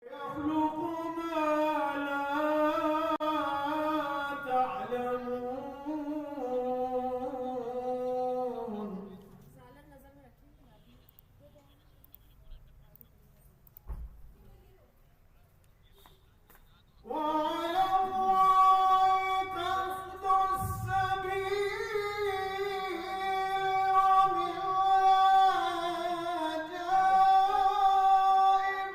يخلق ما لا تعلمون وعلى الله قصد السبيل ومنها جائر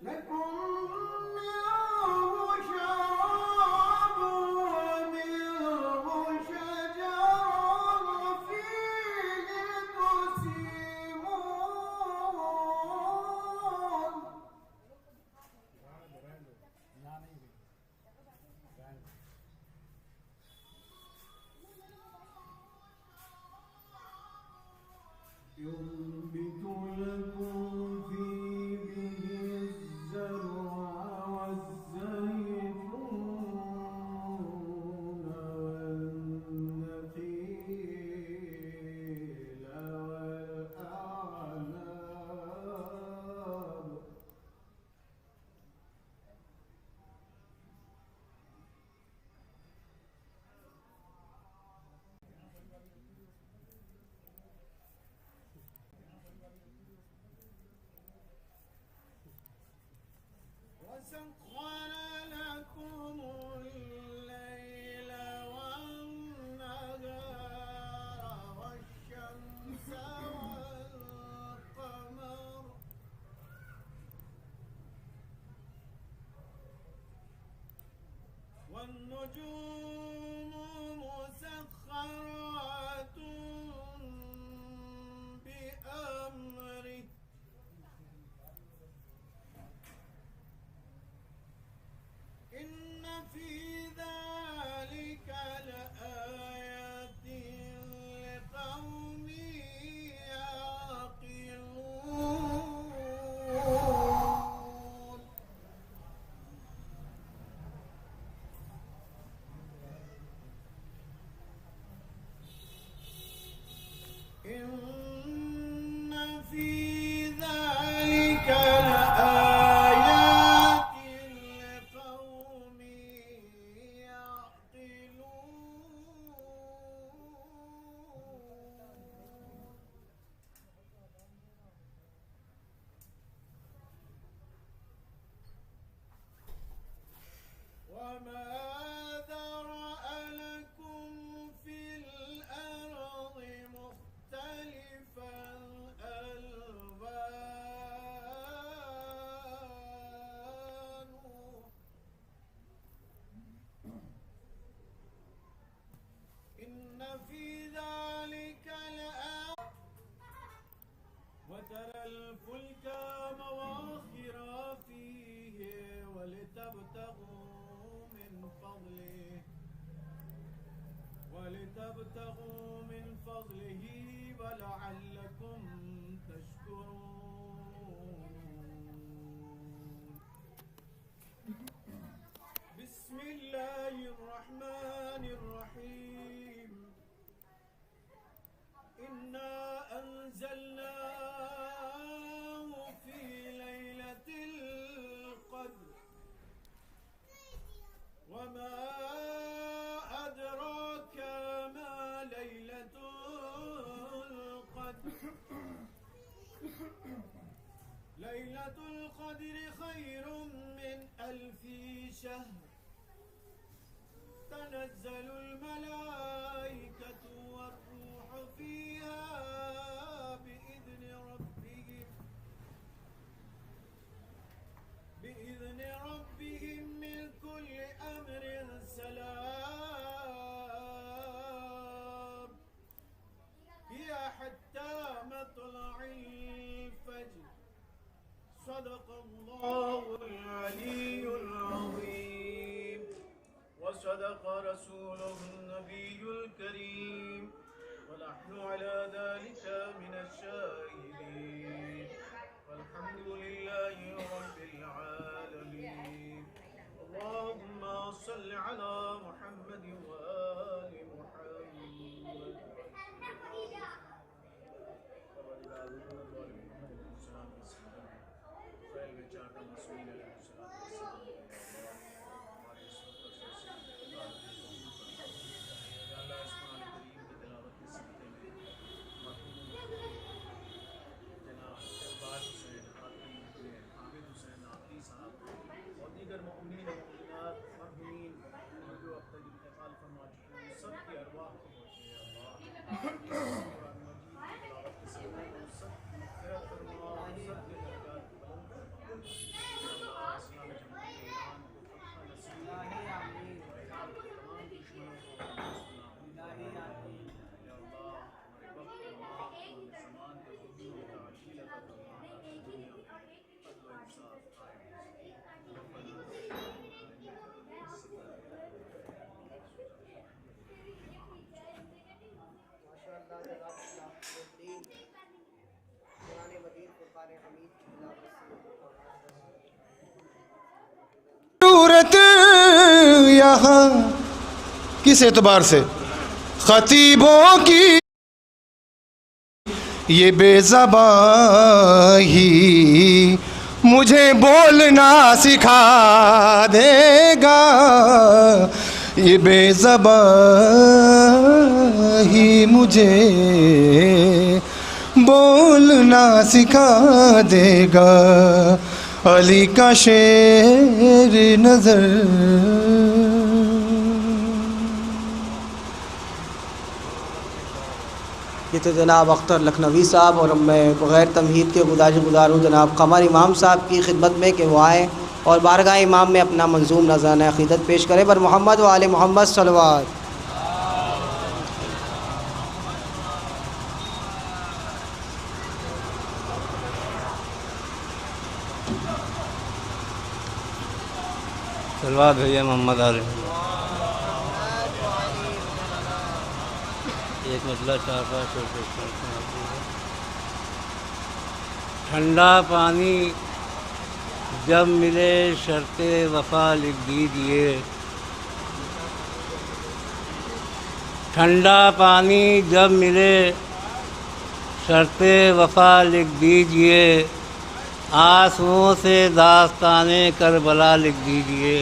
لكم منه شراب ومنه شجر فيه تسيمون ينبت لكم فيه به الزرع والزيتون والنخيل والأعناب وسخر لكم الليل والنهار والشمس والقمر والنجوم مسخرات بأمره إن في ذلك لآيات لقوم يعقلون إن في ذلك لآيات لقوم يعقلون وما ذرأ لكم في الأرض مختلفا ألوانه إن في ذلك لآيات وترى الفلك مواخر فيه ولتبتغوا من فضله ولعلكم تشكرون بسم الله الرحمن الرحيم إنا أنزلناه في ليلة القدر وما أدراك ما ليلة القدر ليلة القدر خير من 1000 شهر تنزل الملائكة والروح فيها بإذن ربهم من كل أمر سلام هي حتى مطلع الفجر صدق الله العلي العظيم وصدق رسوله النبي الكريم ونحن على ذلك من الشاهدين والحمد لله رب العالمين اللهم صل على محمد وآل محمد ضرورت یہاں کس اعتبار سے؟ خطیبوں کی یہ بے زبانی مجھے بولنا سکھا دے گا، یہ بے زبانی مجھے بولنا سکھا دے گا، علی کا شیر نظر۔ یہ تو جناب اختر لکھنوی صاحب، اور میں بغیر تمہید کے گزار ہوں جناب قمر امام صاحب کی خدمت میں کہ وہ آئیں اور بارگاہ امام میں اپنا منظوم نذرانہ عقیدت پیش کریں۔ بر محمد و آل محمد صلوات۔ صلوات بھیجیے محمد علی۔ ایک مطلب 4-5 ٹھنڈا پانی جب ملے شرط وفا لکھ دیجیے، ٹھنڈا پانی جب ملے شرط وفا لکھ دیجیے، آنسوؤں سے داستان کربلا لکھ دیجیے،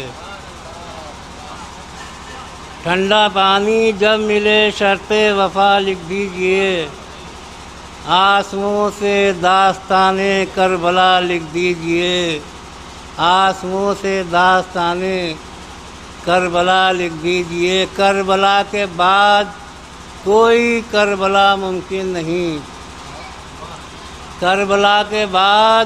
ٹھنڈا پانی جب ملے شرط وفا لکھ دیجیے، آنسوؤں سے داستان کربلا لکھ دیجیے، آنسوؤں سے داستان کربلا لکھ دیجیے، کربلا کے بعد کوئی کربلا ممکن نہیں، کربلا کے بعد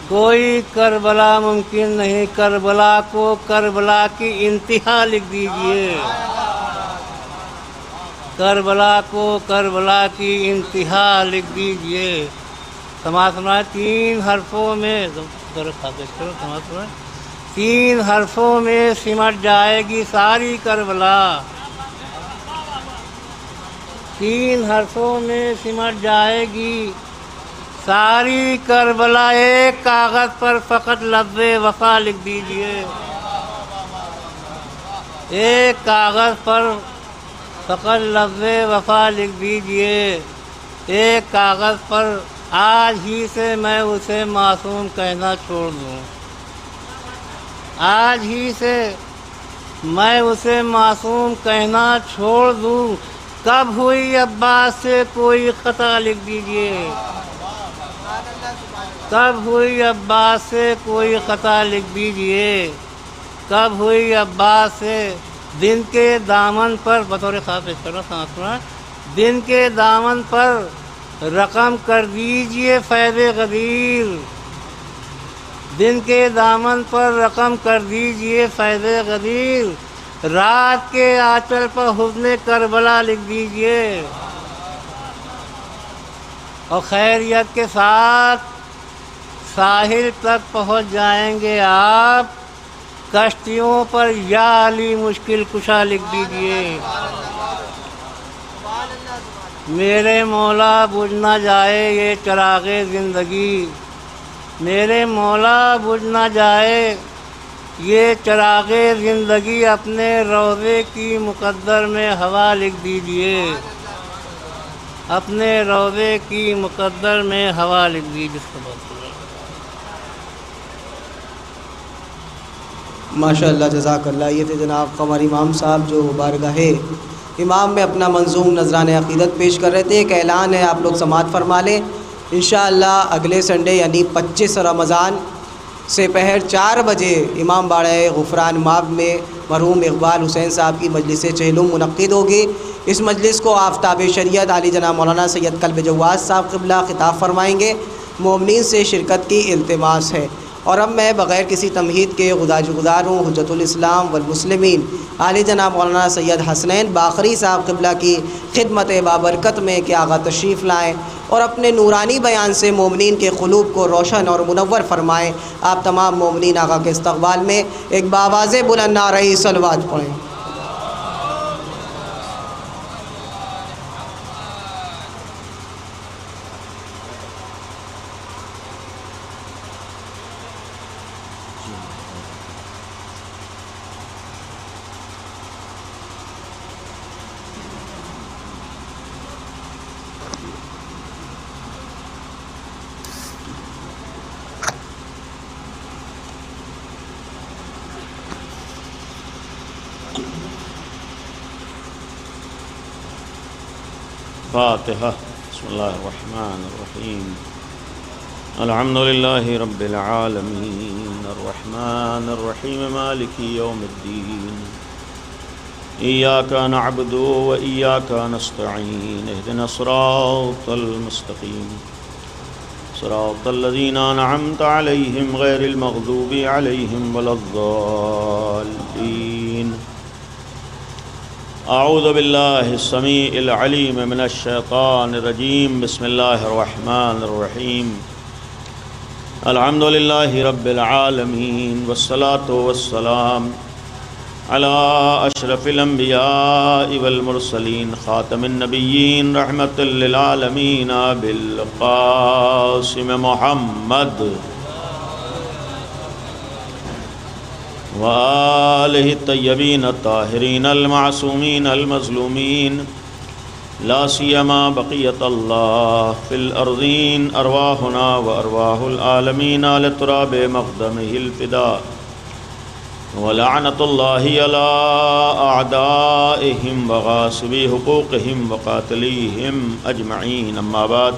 کوئی کربلا ممکن نہیں، کربلا کو کربلا کی انتہا لکھ دیجیے، کربلا کو کربلا کی انتہا لکھ دیجیے۔ سماعت 3 حرفوں میں 3 حرفوں میں سمٹ جائے گی ساری کربلا، 3 حرفوں میں سمٹ جائے گی ساری کربلا، ایک کاغذ پر فقط لفظ وفا لکھ دیجیے، ایک کاغذ پر فقط لفظ وفا لکھ دیجیے، ایک کاغذ پر آج ہی سے میں اسے معصوم کہنا چھوڑ دوں، آج ہی سے میں اسے معصوم کہنا چھوڑ دوں، کب ہوئی عباس سے کوئی خطا لکھ دیجیے، کب ہوئی عباس سے کوئی خطا لکھ دیجیے، کب ہوئی عباس سے دن کے دامن پر بطور خاص پیش کرنا سنا، دن کے دامن پر رقم کر دیجیے فیض غدیر، دن کے دامن پر رقم کر دیجیے فیض غدیر، رات کے آنچل پر حزن کربلا لکھ دیجیے، اور خیریت کے ساتھ ساحل تک پہنچ جائیں گے آپ، کشتیوں پر یا علی مشکل کشا لکھ دیجیے، میرے مولا بجھ نہ جائے یہ چراغ زندگی، میرے مولا بجھ نہ جائے یہ چراغ زندگی، اپنے روضے کی مقدر میں ہوا لکھ دیجیے، اپنے روضے کی مقدر میں ہوا لکھ دیجیے۔ ماشاء اللہ، جزاک اللہ۔ یہ تھے جناب قمر امام صاحب جو بارگاہ امام میں اپنا منظوم نذرانہ عقیدت پیش کر رہے تھے۔ ایک اعلان ہے، آپ لوگ سماعت فرما لیں۔ انشاءاللہ اگلے سنڈے یعنی 25 رمضان سے پہر 4 بجے امام باڑہ غفران ماب میں مرحوم اقبال حسین صاحب کی مجلس چہلم منعقد ہوگی۔ اس مجلس کو آفتاب شریعت علی جناب مولانا سید قلب جواز صاحب قبلہ خطاب فرمائیں گے۔ مومنین سے شرکت کی التماس ہے۔ اور اب میں بغیر کسی تمہید کے گزار ہوں حجت الاسلام والمسلمین علی جناب مولانا سید حسنین باقری صاحب قبلہ کی خدمت بابرکت میں کہ آغا تشریف لائیں اور اپنے نورانی بیان سے مومنین کے قلوب کو روشن اور منور فرمائیں۔ آپ تمام مومنین آقا کے استقبال میں ایک باواز بلند نعرہ صلوات پڑھیں۔ الفاتحة. بسم الله الرحمن الرحيم. الحمد لله رب العالمين الرحمن الرحيم مالك يوم الدين إياك نعبد وإياك نستعين اهدنا الصراط المستقيم صراط الذين أنعمت عليهم غير المغضوب عليهم ولا الضالين. أعوذ بالله السميع العليم من الشيطان الرجيم. بسم الله الرحمن الرحيم. الحمد لله رب العالمين والصلاة والسلام على أشرف الأنبياء والمرسلين خاتم النبيين رحمة للعالمين بالقاسم محمد وآله الطيبين الطاهرين المعصومين المظلومين لا سيما بقية الله في الأرضين أرواحنا وأرواح العالمين على تراب مقدمه الفداء ولعنة الله على أعدائهم وغاصبي حقوقهم وقاتليهم أجمعين. أما بعد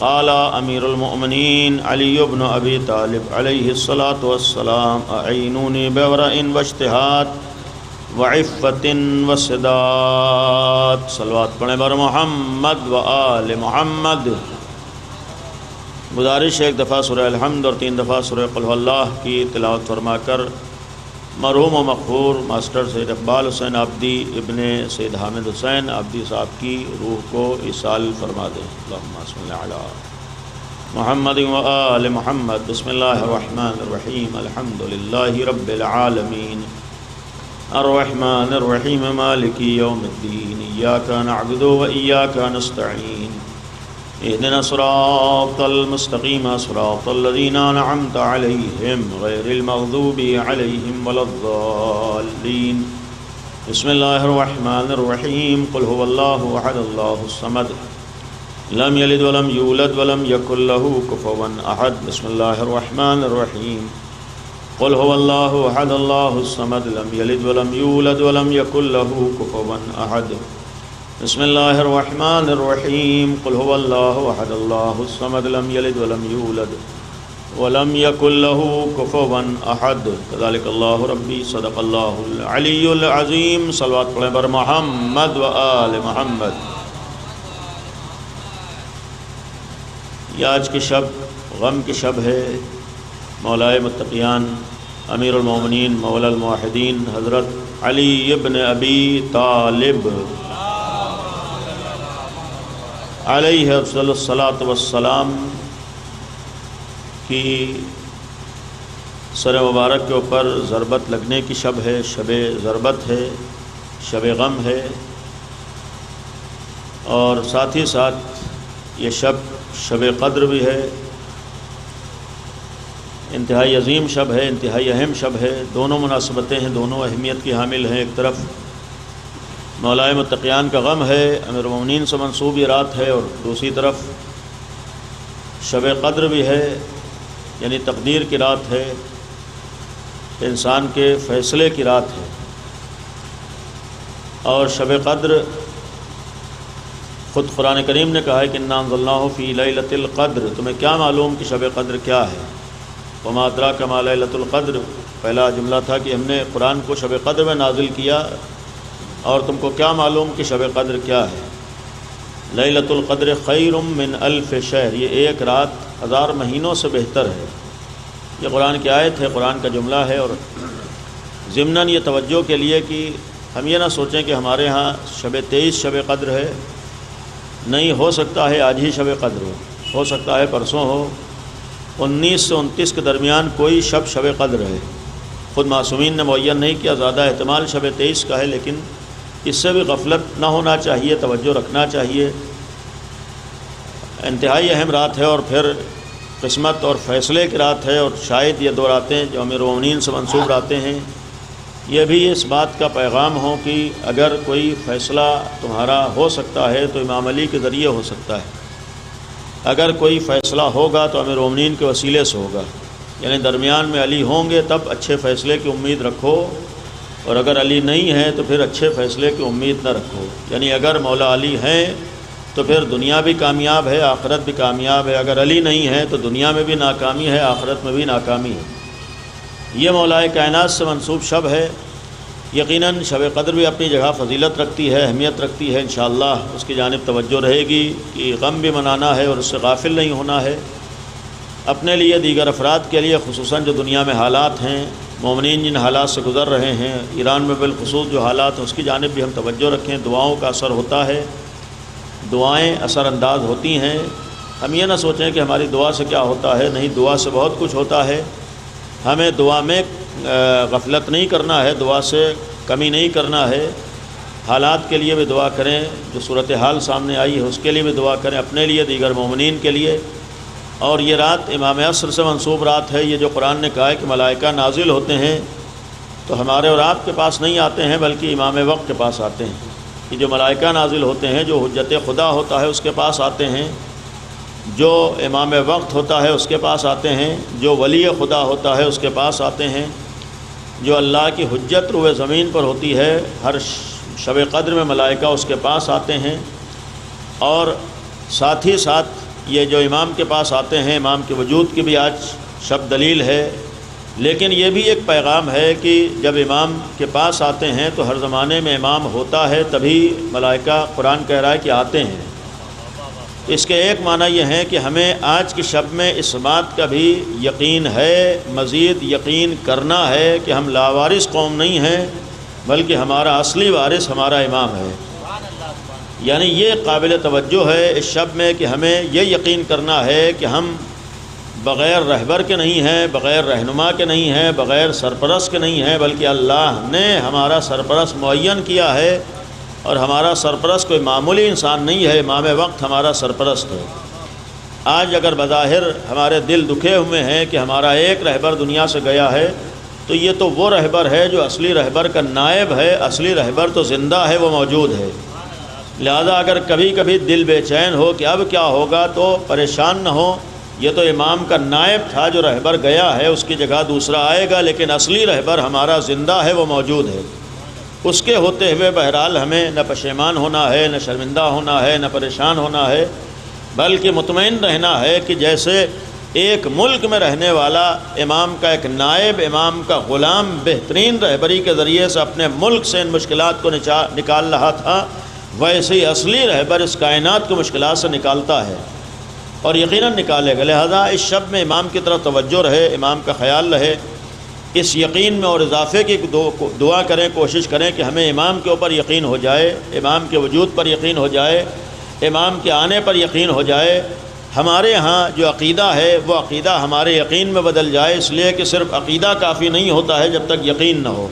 قال أمير المؤمنين علي بن أبي طالب عليه الصلاة والسلام أعينوني بورع واجتهاد وعفة وسداد. صلوات پڑھیں بر محمد و آل محمد. گزارش ہے ایک دفعہ سورہ الحمد اور 3 دفعہ سورہ قل هو اللہ کی تلاوت فرما کر مرحوم و مغفور ماسٹر سید اقبال حسین عابدی ابن سید حامد حسین عابدی صاحب کی روح کو ایصال فرما دیں. اللہم صل علی محمد و آل محمد. بسم اللہ الرحمن الرحیم. الحمد للہ رب العالمین الرحمن الرحیم مالک یوم الدین ایاک نعبد و ایاک نستعین اهدنا الصراط المستقيم صراط الذين أنعمت عليهم غير المغضوب عليهم ولا الضالين. بسم الله الرحمن الرحيم. قل هو الله أحد الله الصمد لم يلد ولم يولد ولم يكن له كفوا أحد. بسم الله الرحمن الرحيم. قل هو الله أحد الله الصمد لم يلد ولم يولد ولم يكن له كفوا أحد. بسم الله الرحمن الرحيم. قل هو الله أحد الله الصمد لم يلد ولم يولد ولم يكن له كفوا أحد. كذلك الله ربي صدق الله العلي العظيم. صلوات پڑھیں بر محمد و آل محمد. یہ آج کی شب غم کی شب ہے. مولائے متقیان امیر المومنین مولا الموحدین حضرت علی ابن ابی طالب علیہ افضل الصلاۃ والسلام کی سر مبارک کے اوپر ضربت لگنے کی شب ہے. شب ضربت ہے، شب غم ہے، اور ساتھ ہی ساتھ یہ شب قدر بھی ہے. انتہائی عظیم شب ہے، انتہائی اہم شب ہے. دونوں مناسبتیں ہیں، دونوں اہمیت کی حامل ہیں. ایک طرف مولائے متقیان کا غم ہے، امیر المومنین سے منسوب یہ رات ہے، اور دوسری طرف شب قدر بھی ہے، یعنی تقدیر کی رات ہے، انسان کے فیصلے کی رات ہے. اور شب قدر خود قرآن کریم نے کہا ہے کہ انا انزلناہ فی لیلۃ القدر. تمہیں کیا معلوم کہ شب قدر کیا ہے؟ وما ادراک ما لیلۃ القدر. پہلا جملہ تھا کہ ہم نے قرآن کو شب قدر میں نازل کیا، اور تم کو کیا معلوم کہ شب قدر کیا ہے؟ لیلۃ القدر خیر من الف شہر. یہ ایک رات 1000 مہینوں سے بہتر ہے. یہ قرآن کی آیت ہے، قرآن کا جملہ ہے. اور ضمناً یہ توجہ کے لیے کہ ہم یہ نہ سوچیں کہ ہمارے ہاں شب 23 شب قدر ہے. نہیں، ہو سکتا ہے آج ہی شب قدر ہو سکتا ہے پرسوں ہو. 19 سے 29 کے درمیان کوئی شب قدر ہے. خود معصومین نے معین نہیں کیا، زیادہ احتمال شب 23 کا ہے، لیکن اس سے بھی غفلت نہ ہونا چاہیے، توجہ رکھنا چاہیے. انتہائی اہم رات ہے، اور پھر قسمت اور فیصلے کی رات ہے. اور شاید یہ 2 راتیں جو امیر المومنین سے منسوب راتیں ہیں، یہ بھی اس بات کا پیغام ہو کہ اگر کوئی فیصلہ تمہارا ہو سکتا ہے تو امام علی کے ذریعے ہو سکتا ہے. اگر کوئی فیصلہ ہوگا تو امیر المومنین کے وسیلے سے ہوگا. یعنی درمیان میں علی ہوں گے تب اچھے فیصلے کی امید رکھو، اور اگر علی نہیں ہے تو پھر اچھے فیصلے کی امید نہ رکھو. یعنی اگر مولا علی ہیں تو پھر دنیا بھی کامیاب ہے، آخرت بھی کامیاب ہے۔ اگر علی نہیں ہے تو دنیا میں بھی ناکامی ہے، آخرت میں بھی ناکامی ہے۔ یہ مولائے کائنات سے منسوب شب ہے۔ یقیناً شب قدر بھی اپنی جگہ فضیلت رکھتی ہے، اہمیت رکھتی ہے، انشاءاللہ اس کی جانب توجہ رہے گی کہ غم بھی منانا ہے اور اس سے غافل نہیں ہونا ہے۔ اپنے لیے، دیگر افراد کے لیے، خصوصاً جو دنیا میں حالات ہیں، مومنین جن حالات سے گزر رہے ہیں، ایران میں بالخصوص جو حالات ہیں اس کی جانب بھی ہم توجہ رکھیں۔ دعاؤں کا اثر ہوتا ہے، دعائیں اثر انداز ہوتی ہیں۔ ہم یہ نہ سوچیں کہ ہماری دعا سے کیا ہوتا ہے، نہیں، دعا سے بہت کچھ ہوتا ہے۔ ہمیں دعا میں غفلت نہیں کرنا ہے، دعا سے کمی نہیں کرنا ہے۔ حالات کے لیے بھی دعا کریں، جو صورتحال سامنے آئی ہے اس کے لیے بھی دعا کریں، اپنے لیے، دیگر مومنین کے لیے۔ اور یہ رات امام عصر سے منسوب رات ہے۔ یہ جو قرآن نے کہا ہے کہ ملائکہ نازل ہوتے ہیں تو ہمارے اور آپ کے پاس نہیں آتے ہیں بلکہ امام وقت کے پاس آتے ہیں۔ یہ جو ملائکہ نازل ہوتے ہیں، جو حجت خدا ہوتا ہے اس کے پاس آتے ہیں، جو امام وقت ہوتا ہے اس کے پاس آتے ہیں، جو ولی خدا ہوتا ہے اس کے پاس آتے ہیں، جو اللہ کی حجت روئے زمین پر ہوتی ہے، ہر شب قدر میں ملائکہ اس کے پاس آتے ہیں۔ اور ساتھ ہی ساتھ یہ جو امام کے پاس آتے ہیں، امام کے وجود کی بھی آج شب دلیل ہے۔ لیکن یہ بھی ایک پیغام ہے کہ جب امام کے پاس آتے ہیں تو ہر زمانے میں امام ہوتا ہے، تبھی ملائکہ قرآن کہہ رہا ہے کہ آتے ہیں۔ اس کے ایک معنی یہ ہے کہ ہمیں آج کی شب میں اس بات کا بھی یقین ہے، مزید یقین کرنا ہے کہ ہم لاوارث قوم نہیں ہیں بلکہ ہمارا اصلی وارث ہمارا امام ہے۔ یعنی یہ قابل توجہ ہے اس شب میں کہ ہمیں یہ یقین کرنا ہے کہ ہم بغیر رہبر کے نہیں ہیں، بغیر رہنما کے نہیں ہیں، بغیر سرپرست کے نہیں ہیں، بلکہ اللہ نے ہمارا سرپرست معین کیا ہے۔ اور ہمارا سرپرست کوئی معمولی انسان نہیں ہے، امام وقت ہمارا سرپرست ہے۔ آج اگر بظاہر ہمارے دل دکھے ہوئے ہیں کہ ہمارا ایک رہبر دنیا سے گیا ہے، تو یہ تو وہ رہبر ہے جو اصلی رہبر کا نائب ہے۔ اصلی رہبر تو زندہ ہے، وہ موجود ہے۔ لہذا اگر کبھی کبھی دل بے چین ہو کہ اب کیا ہوگا تو پریشان نہ ہو، یہ تو امام کا نائب تھا جو رہبر گیا ہے، اس کی جگہ دوسرا آئے گا، لیکن اصلی رہبر ہمارا زندہ ہے، وہ موجود ہے۔ اس کے ہوتے ہوئے بہرحال ہمیں نہ پشیمان ہونا ہے، نہ شرمندہ ہونا ہے، نہ پریشان ہونا ہے، بلکہ مطمئن رہنا ہے کہ جیسے ایک ملک میں رہنے والا امام کا ایک نائب، امام کا غلام بہترین رہبری کے ذریعے سے اپنے ملک سے ان مشکلات کو نکال رہا تھا، ویسے ہی اصلی رہبر اس کائنات کو مشکلات سے نکالتا ہے اور یقیناً نکالے گا۔ لہذا اس شب میں امام کی طرف توجہ رہے، امام کا خیال رہے، اس یقین میں اور اضافے کی دعا کریں، کوشش کریں کہ ہمیں امام کے اوپر یقین ہو جائے، امام کے وجود پر یقین ہو جائے، امام کے آنے پر یقین ہو جائے۔ ہمارے ہاں جو عقیدہ ہے وہ عقیدہ ہمارے یقین میں بدل جائے، اس لیے کہ صرف عقیدہ کافی نہیں ہوتا ہے جب تک یقین نہ ہو۔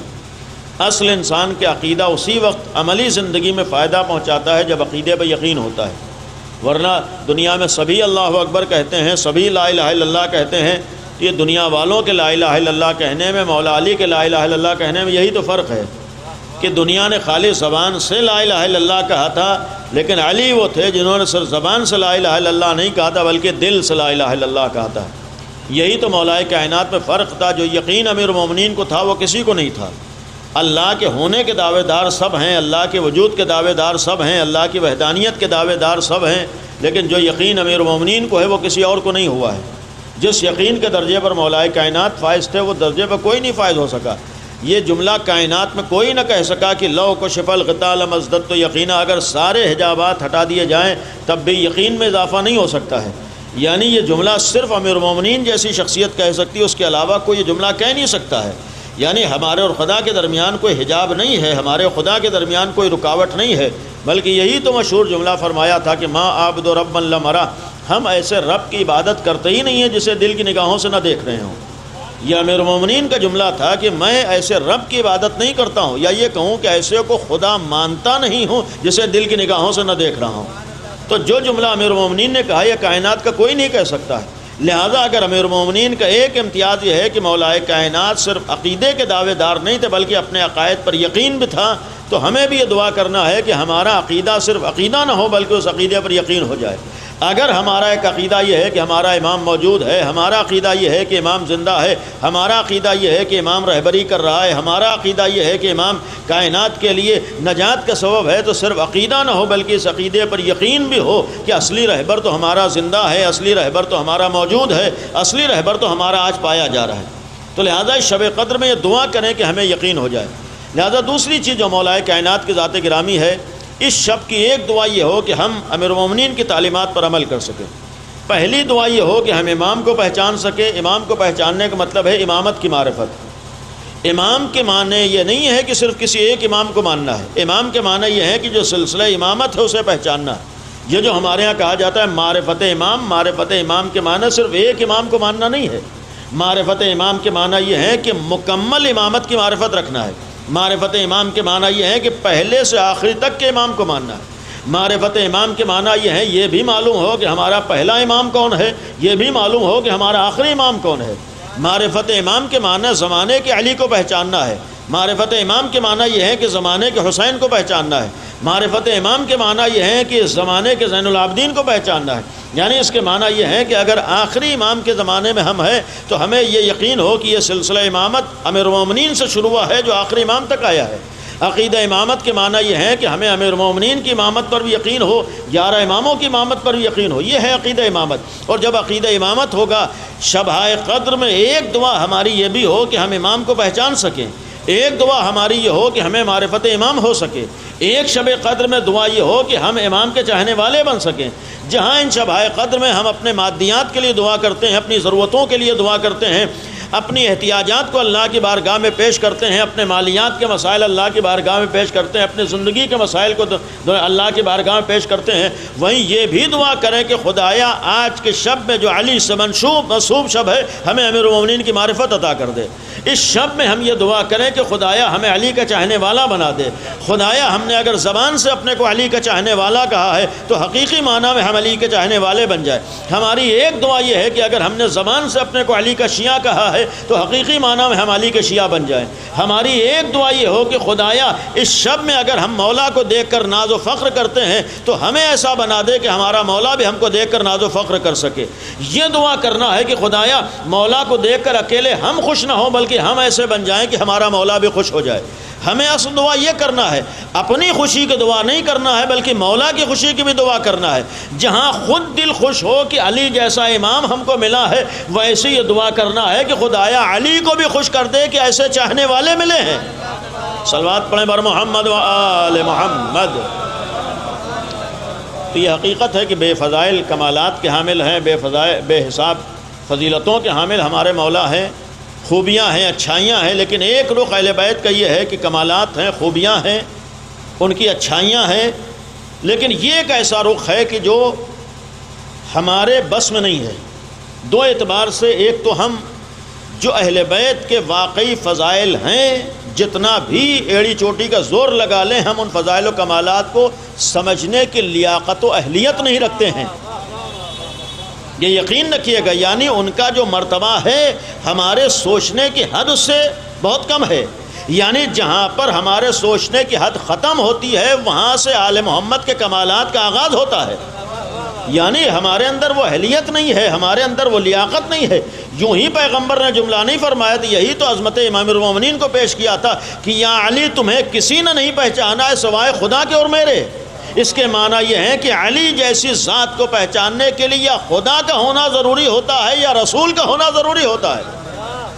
اصل انسان کے عقیدہ اسی وقت عملی زندگی میں فائدہ پہنچاتا ہے جب عقیدے پہ یقین ہوتا ہے، ورنہ دنیا میں سبھی اللہ اکبر کہتے ہیں، سبھی لا الہ الا اللہ کہتے ہیں۔ یہ دنیا والوں کے لا الہ الا اللہ کہنے میں، مولا علی کے لا الہ الا اللہ کہنے میں یہی تو فرق ہے کہ دنیا نے خالی زبان سے لا الہ الا اللہ کہا تھا، لیکن علی وہ تھے جنہوں نے صرف زبان سے لا الہ الا اللہ نہیں کہا تھا بلکہ دل سے لا الہ الا اللہ کہا تھا۔ یہی تو مولائے کائنات میں فرق تھا۔ جو یقین امیر المومنین کو تھا وہ کسی کو نہیں تھا۔ اللہ کے ہونے کے دعوے دار سب ہیں، اللہ کے وجود کے دعوے دار سب ہیں، اللہ کی وحدانیت کے دعوے دار سب ہیں، لیکن جو یقین امیر المومنین کو ہے وہ کسی اور کو نہیں ہوا ہے۔ جس یقین کے درجے پر مولائے کائنات فائز تھے وہ درجے پر کوئی نہیں فائز ہو سکا۔ یہ جملہ کائنات میں کوئی نہ کہہ سکا کہ لو کشف الغطاء لمزددت یقینا، اگر سارے حجابات ہٹا دیے جائیں تب بھی یقین میں اضافہ نہیں ہو سکتا ہے۔ یعنی یہ جملہ صرف امیر المومنین جیسی شخصیت کہہ سکتی ہے، اس کے علاوہ کوئی یہ جملہ کہہ نہیں سکتا ہے۔ یعنی ہمارے اور خدا کے درمیان کوئی حجاب نہیں ہے، ہمارے خدا کے درمیان کوئی رکاوٹ نہیں ہے، بلکہ یہی تو مشہور جملہ فرمایا تھا کہ ما عابد ربا لمرا، ہم ایسے رب کی عبادت کرتے ہی نہیں ہیں جسے دل کی نگاہوں سے نہ دیکھ رہے ہوں۔ یہ امیر المومنین کا جملہ تھا کہ میں ایسے رب کی عبادت نہیں کرتا ہوں، یا یہ کہوں کہ ایسے کو خدا مانتا نہیں ہوں جسے دل کی نگاہوں سے نہ دیکھ رہا ہوں۔ تو جو جملہ امیر المومنین نے کہا یہ کائنات کا کوئی نہیں کہہ سکتا ہے۔ لہذا اگر امیر المومنین کا ایک امتیاز یہ ہے کہ مولائے کائنات صرف عقیدے کے دعوے دار نہیں تھے بلکہ اپنے عقائد پر یقین بھی تھا، تو ہمیں بھی یہ دعا کرنا ہے کہ ہمارا عقیدہ صرف عقیدہ نہ ہو بلکہ اس عقیدے پر یقین ہو جائے۔ اگر ہمارا ایک عقیدہ یہ ہے کہ ہمارا امام موجود ہے، ہمارا عقیدہ یہ ہے کہ امام زندہ ہے، ہمارا عقیدہ یہ ہے کہ امام رہبری کر رہا ہے، ہمارا عقیدہ یہ ہے کہ امام کائنات کے لیے نجات کا سبب ہے، تو صرف عقیدہ نہ ہو بلکہ اس عقیدے پر یقین بھی ہو کہ اصلی رہبر تو ہمارا زندہ ہے، اصلی رہبر تو ہمارا موجود ہے، اصلی رہبر تو ہمارا آج پایا جا رہا ہے۔ تو لہٰذا اس شب قدر میں یہ دعا کریں کہ ہمیں یقین ہو جائے۔ لہٰذا دوسری چیز جو مولا کائنات کی ذات گرامی ہے، اس شب کی ایک دعا یہ ہو کہ ہم امیر المومنین کی تعلیمات پر عمل کر سکیں۔ پہلی دعا یہ ہو کہ ہم امام کو پہچان سکیں۔ امام کو پہچاننے کا مطلب ہے امامت کی معرفت۔ امام کے معنی یہ نہیں ہے کہ صرف کسی ایک امام کو ماننا ہے، امام کے معنی یہ ہے کہ جو سلسلہ امامت ہے اسے پہچاننا ہے۔ یہ جو ہمارے ہاں کہا جاتا ہے معرفت امام، معرفت امام کے معنی صرف ایک امام کو ماننا نہیں ہے۔ معرفت امام کے معنی یہ ہے کہ مکمل امامت کی معرفت رکھنا ہے۔ معرفت امام کے معنی یہ ہے کہ پہلے سے آخری تک کے امام کو ماننا ہے۔ معرفت امام کے معنی یہ ہے یہ بھی معلوم ہو کہ ہمارا پہلا امام کون ہے، یہ بھی معلوم ہو کہ ہمارا آخری امام کون ہے۔ معرفت امام کے معنی زمانے کے علی کو پہچاننا ہے۔ معرفت امام کے معنی یہ ہے کہ زمانے کے حسین کو پہچاننا ہے۔ معرفت امام کے معنی یہ ہے کہ زمانے کے زین العابدین کو پہچاننا ہے۔ یعنی اس کے معنی یہ ہے کہ اگر آخری امام کے زمانے میں ہم ہیں تو ہمیں یہ یقین ہو کہ یہ سلسلہ امامت امیر المومنین سے شروع ہوا ہے جو آخری امام تک آیا ہے۔ عقیدہ امامت کے معنی یہ ہے کہ ہمیں امیر المومنین کی امامت پر بھی یقین ہو، 11 اماموں کی امامت پر بھی یقین ہو۔ یہ ہے عقیدہ امامت۔ اور جب عقیدہ امامت ہوگا، شبۂ قدر میں ایک دعا ہماری یہ بھی ہو کہ ہم امام کو پہچان سکیں، ایک دعا ہماری یہ ہو کہ ہمیں معرفت امام ہو سکے، ایک شب قدر میں دعا یہ ہو کہ ہم امام کے چاہنے والے بن سکیں۔ جہاں ان شبۂ قدر میں ہم اپنے مادیات کے لیے دعا کرتے ہیں، اپنی ضرورتوں کے لیے دعا کرتے ہیں، اپنی احتیاجات کو اللہ کی بارگاہ میں پیش کرتے ہیں، اپنے مالیات کے مسائل اللہ کی بارگاہ میں پیش کرتے ہیں، اپنے زندگی کے مسائل کو اللہ کی بارگاہ میں پیش کرتے ہیں، وہیں یہ بھی دعا کریں کہ خدایا آج کے شب میں جو علی سے منسوب شب ہے ہمیں امیر المومنین کی معرفت عطا کر دے۔ اس شب میں ہم یہ دعا کریں کہ خدایا ہمیں علی کا چاہنے والا بنا دے۔ خدایا ہم نے اگر زبان سے اپنے کو علی کا چاہنے والا کہا ہے تو حقیقی معنی میں ہم علی کے چاہنے والے بن جائیں۔ ہماری ایک دعا یہ ہے کہ اگر ہم نے زبان سے اپنے کو علی کا شیعہ کہا ہے تو حقیقی معنی میں ہم علی کے شیعہ بن جائیں۔ ہماری ایک دعا یہ ہو کہ خدایا اس شب میں اگر ہم مولا کو دیکھ کر ناز و فخر کرتے ہیں تو ہمیں ایسا بنا دے کہ ہمارا مولا بھی ہم کو دیکھ کر ناز و فخر کر سکے۔ یہ دعا کرنا ہے کہ خدایا مولا کو دیکھ کر اکیلے ہم خوش نہ ہوں بلکہ ہم ایسے بن جائیں کہ ہمارا مولا بھی خوش ہو جائے۔ ہمیں اصل دعا یہ کرنا ہے، اپنی خوشی کی دعا نہیں کرنا ہے بلکہ مولا کی خوشی کی بھی دعا کرنا ہے۔ جہاں خود دل خوش ہو کہ علی جیسا امام ہم کو ملا ہے، ویسے یہ دعا کرنا ہے کہ خدایا علی کو بھی خوش کر دے کہ ایسے چاہنے والے ملے ہیں۔ صلوات پڑھیں بر محمد و آل محمد۔ تو یہ حقیقت ہے کہ بے فضائل کمالات کے حامل ہیں، بے حساب فضیلتوں کے حامل ہمارے مولا ہیں، خوبیاں ہیں، اچھائیاں ہیں، لیکن ایک رخ اہل بیت کا یہ ہے کہ کمالات ہیں، خوبیاں ہیں، ان کی اچھائیاں ہیں، لیکن یہ ایک ایسا رخ ہے کہ جو ہمارے بس میں نہیں ہے۔ دو اعتبار سے، ایک تو ہم جو اہل بیت کے واقعی فضائل ہیں جتنا بھی ایڑی چوٹی کا زور لگا لیں ہم ان فضائل و کمالات کو سمجھنے کی لیاقت و اہلیت نہیں رکھتے ہیں۔ یہ یقین رکھیے گا، یعنی ان کا جو مرتبہ ہے ہمارے سوچنے کی حد سے بہت کم ہے۔ یعنی جہاں پر ہمارے سوچنے کی حد ختم ہوتی ہے وہاں سے آل محمد کے کمالات کا آغاز ہوتا ہے۔ یعنی ہمارے اندر وہ اہلیت نہیں ہے، ہمارے اندر وہ لیاقت نہیں ہے۔ یوں ہی پیغمبر نے جملہ نہیں فرمایا تھا، یہی تو عظمت امام المومنین کو پیش کیا تھا کہ یا علی تمہیں کسی نے نہیں پہچانا ہے سوائے خدا کے اور میرے۔ اس کے معنی یہ ہے کہ علی جیسی ذات کو پہچاننے کے لیے یا خدا کا ہونا ضروری ہوتا ہے یا رسول کا ہونا ضروری ہوتا ہے۔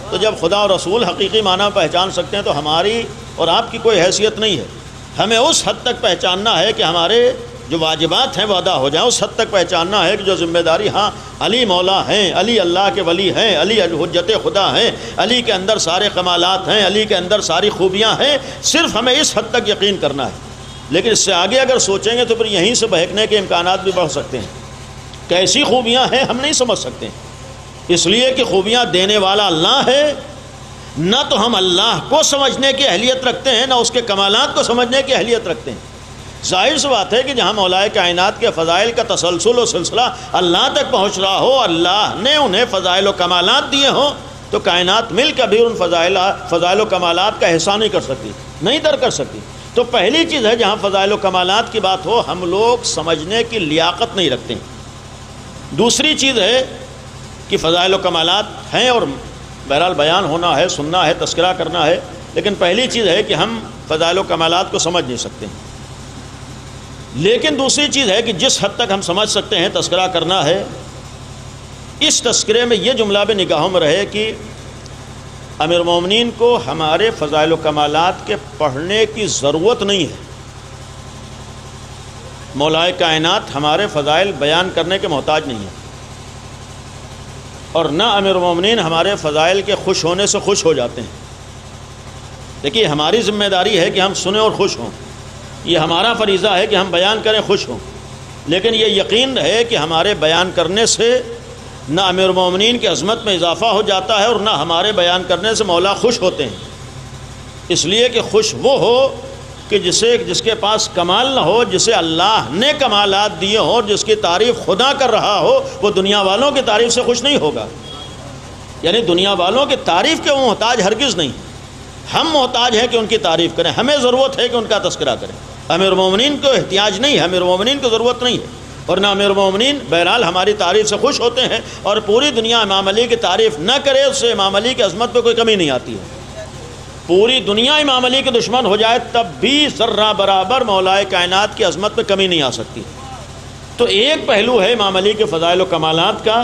تو جب خدا اور رسول حقیقی معنی پہچان سکتے ہیں تو ہماری اور آپ کی کوئی حیثیت نہیں ہے۔ ہمیں اس حد تک پہچاننا ہے کہ ہمارے جو واجبات ہیں وہ ادا ہو جائیں، اس حد تک پہچاننا ہے کہ جو ذمہ داری، ہاں علی مولا ہیں، علی اللہ کے ولی ہیں، علی حجت خدا ہیں، علی کے اندر سارے کمالات ہیں، علی کے اندر ساری خوبیاں ہیں، صرف ہمیں اس حد تک یقین کرنا ہے۔ لیکن اس سے آگے اگر سوچیں گے تو پھر یہیں سے بہکنے کے امکانات بھی بڑھ سکتے ہیں۔ کیسی خوبیاں ہیں ہم نہیں سمجھ سکتے، اس لیے کہ خوبیاں دینے والا اللہ ہے۔ نہ تو ہم اللہ کو سمجھنے کی اہلیت رکھتے ہیں، نہ اس کے کمالات کو سمجھنے کی اہلیت رکھتے ہیں۔ ظاہر سی بات ہے کہ جہاں مولا کائنات کے فضائل کا تسلسل و سلسلہ اللہ تک پہنچ رہا ہو، اللہ نے انہیں فضائل و کمالات دیے ہوں، تو کائنات مل کر بھی ان فضائل و کمالات کا احسان نہیں کر سکتی، نہیں در کر سکتی۔ تو پہلی چیز ہے جہاں فضائل و کمالات کی بات ہو ہم لوگ سمجھنے کی لیاقت نہیں رکھتے ہیں۔ دوسری چیز ہے کہ فضائل و کمالات ہیں اور بہرحال بیان ہونا ہے، سننا ہے، تذکرہ کرنا ہے، لیکن پہلی چیز ہے کہ ہم فضائل و کمالات کو سمجھ نہیں سکتے ہیں۔ لیکن دوسری چیز ہے کہ جس حد تک ہم سمجھ سکتے ہیں تذکرہ کرنا ہے، اس تذکرے میں یہ جملہ بھی نگاہوں میں رہے کہ امیر المومنین کو ہمارے فضائل و کمالات کے پڑھنے کی ضرورت نہیں ہے۔ مولا کائنات ہمارے فضائل بیان کرنے کے محتاج نہیں ہے، اور نہ امیر المومنین ہمارے فضائل کے خوش ہونے سے خوش ہو جاتے ہیں۔ دیکھیے ہماری ذمہ داری ہے کہ ہم سنیں اور خوش ہوں، یہ ہمارا فریضہ ہے کہ ہم بیان کریں، خوش ہوں، لیکن یہ یقین ہے کہ ہمارے بیان کرنے سے نہ امیر المومنین کی عظمت میں اضافہ ہو جاتا ہے اور نہ ہمارے بیان کرنے سے مولا خوش ہوتے ہیں۔ اس لیے کہ خوش وہ ہو کہ جس کے پاس کمال نہ ہو، جسے اللہ نے کمالات دیے ہوں اور جس کی تعریف خدا کر رہا ہو، وہ دنیا والوں کی تعریف سے خوش نہیں ہوگا۔ یعنی دنیا والوں کی تعریف کے وہ محتاج ہرگز نہیں، ہم محتاج ہیں کہ ان کی تعریف کریں، ہمیں ضرورت ہے کہ ان کا تذکرہ کریں۔ امیر المومنین کو احتیاج نہیں ہے، امیر المومنین کو ضرورت نہیں ہے، اور نہ امیر المومنین بہرحال ہماری تعریف سے خوش ہوتے ہیں، اور پوری دنیا امام علی کی تعریف نہ کرے، اس سے امام علی کی عظمت پہ کوئی کمی نہیں آتی ہے۔ پوری دنیا امام علی کے دشمن ہو جائے تب بھی ذرہ برابر مولا کائنات کی عظمت پہ کمی نہیں آ سکتی۔ تو ایک پہلو ہے امام علی کے فضائل و کمالات کا،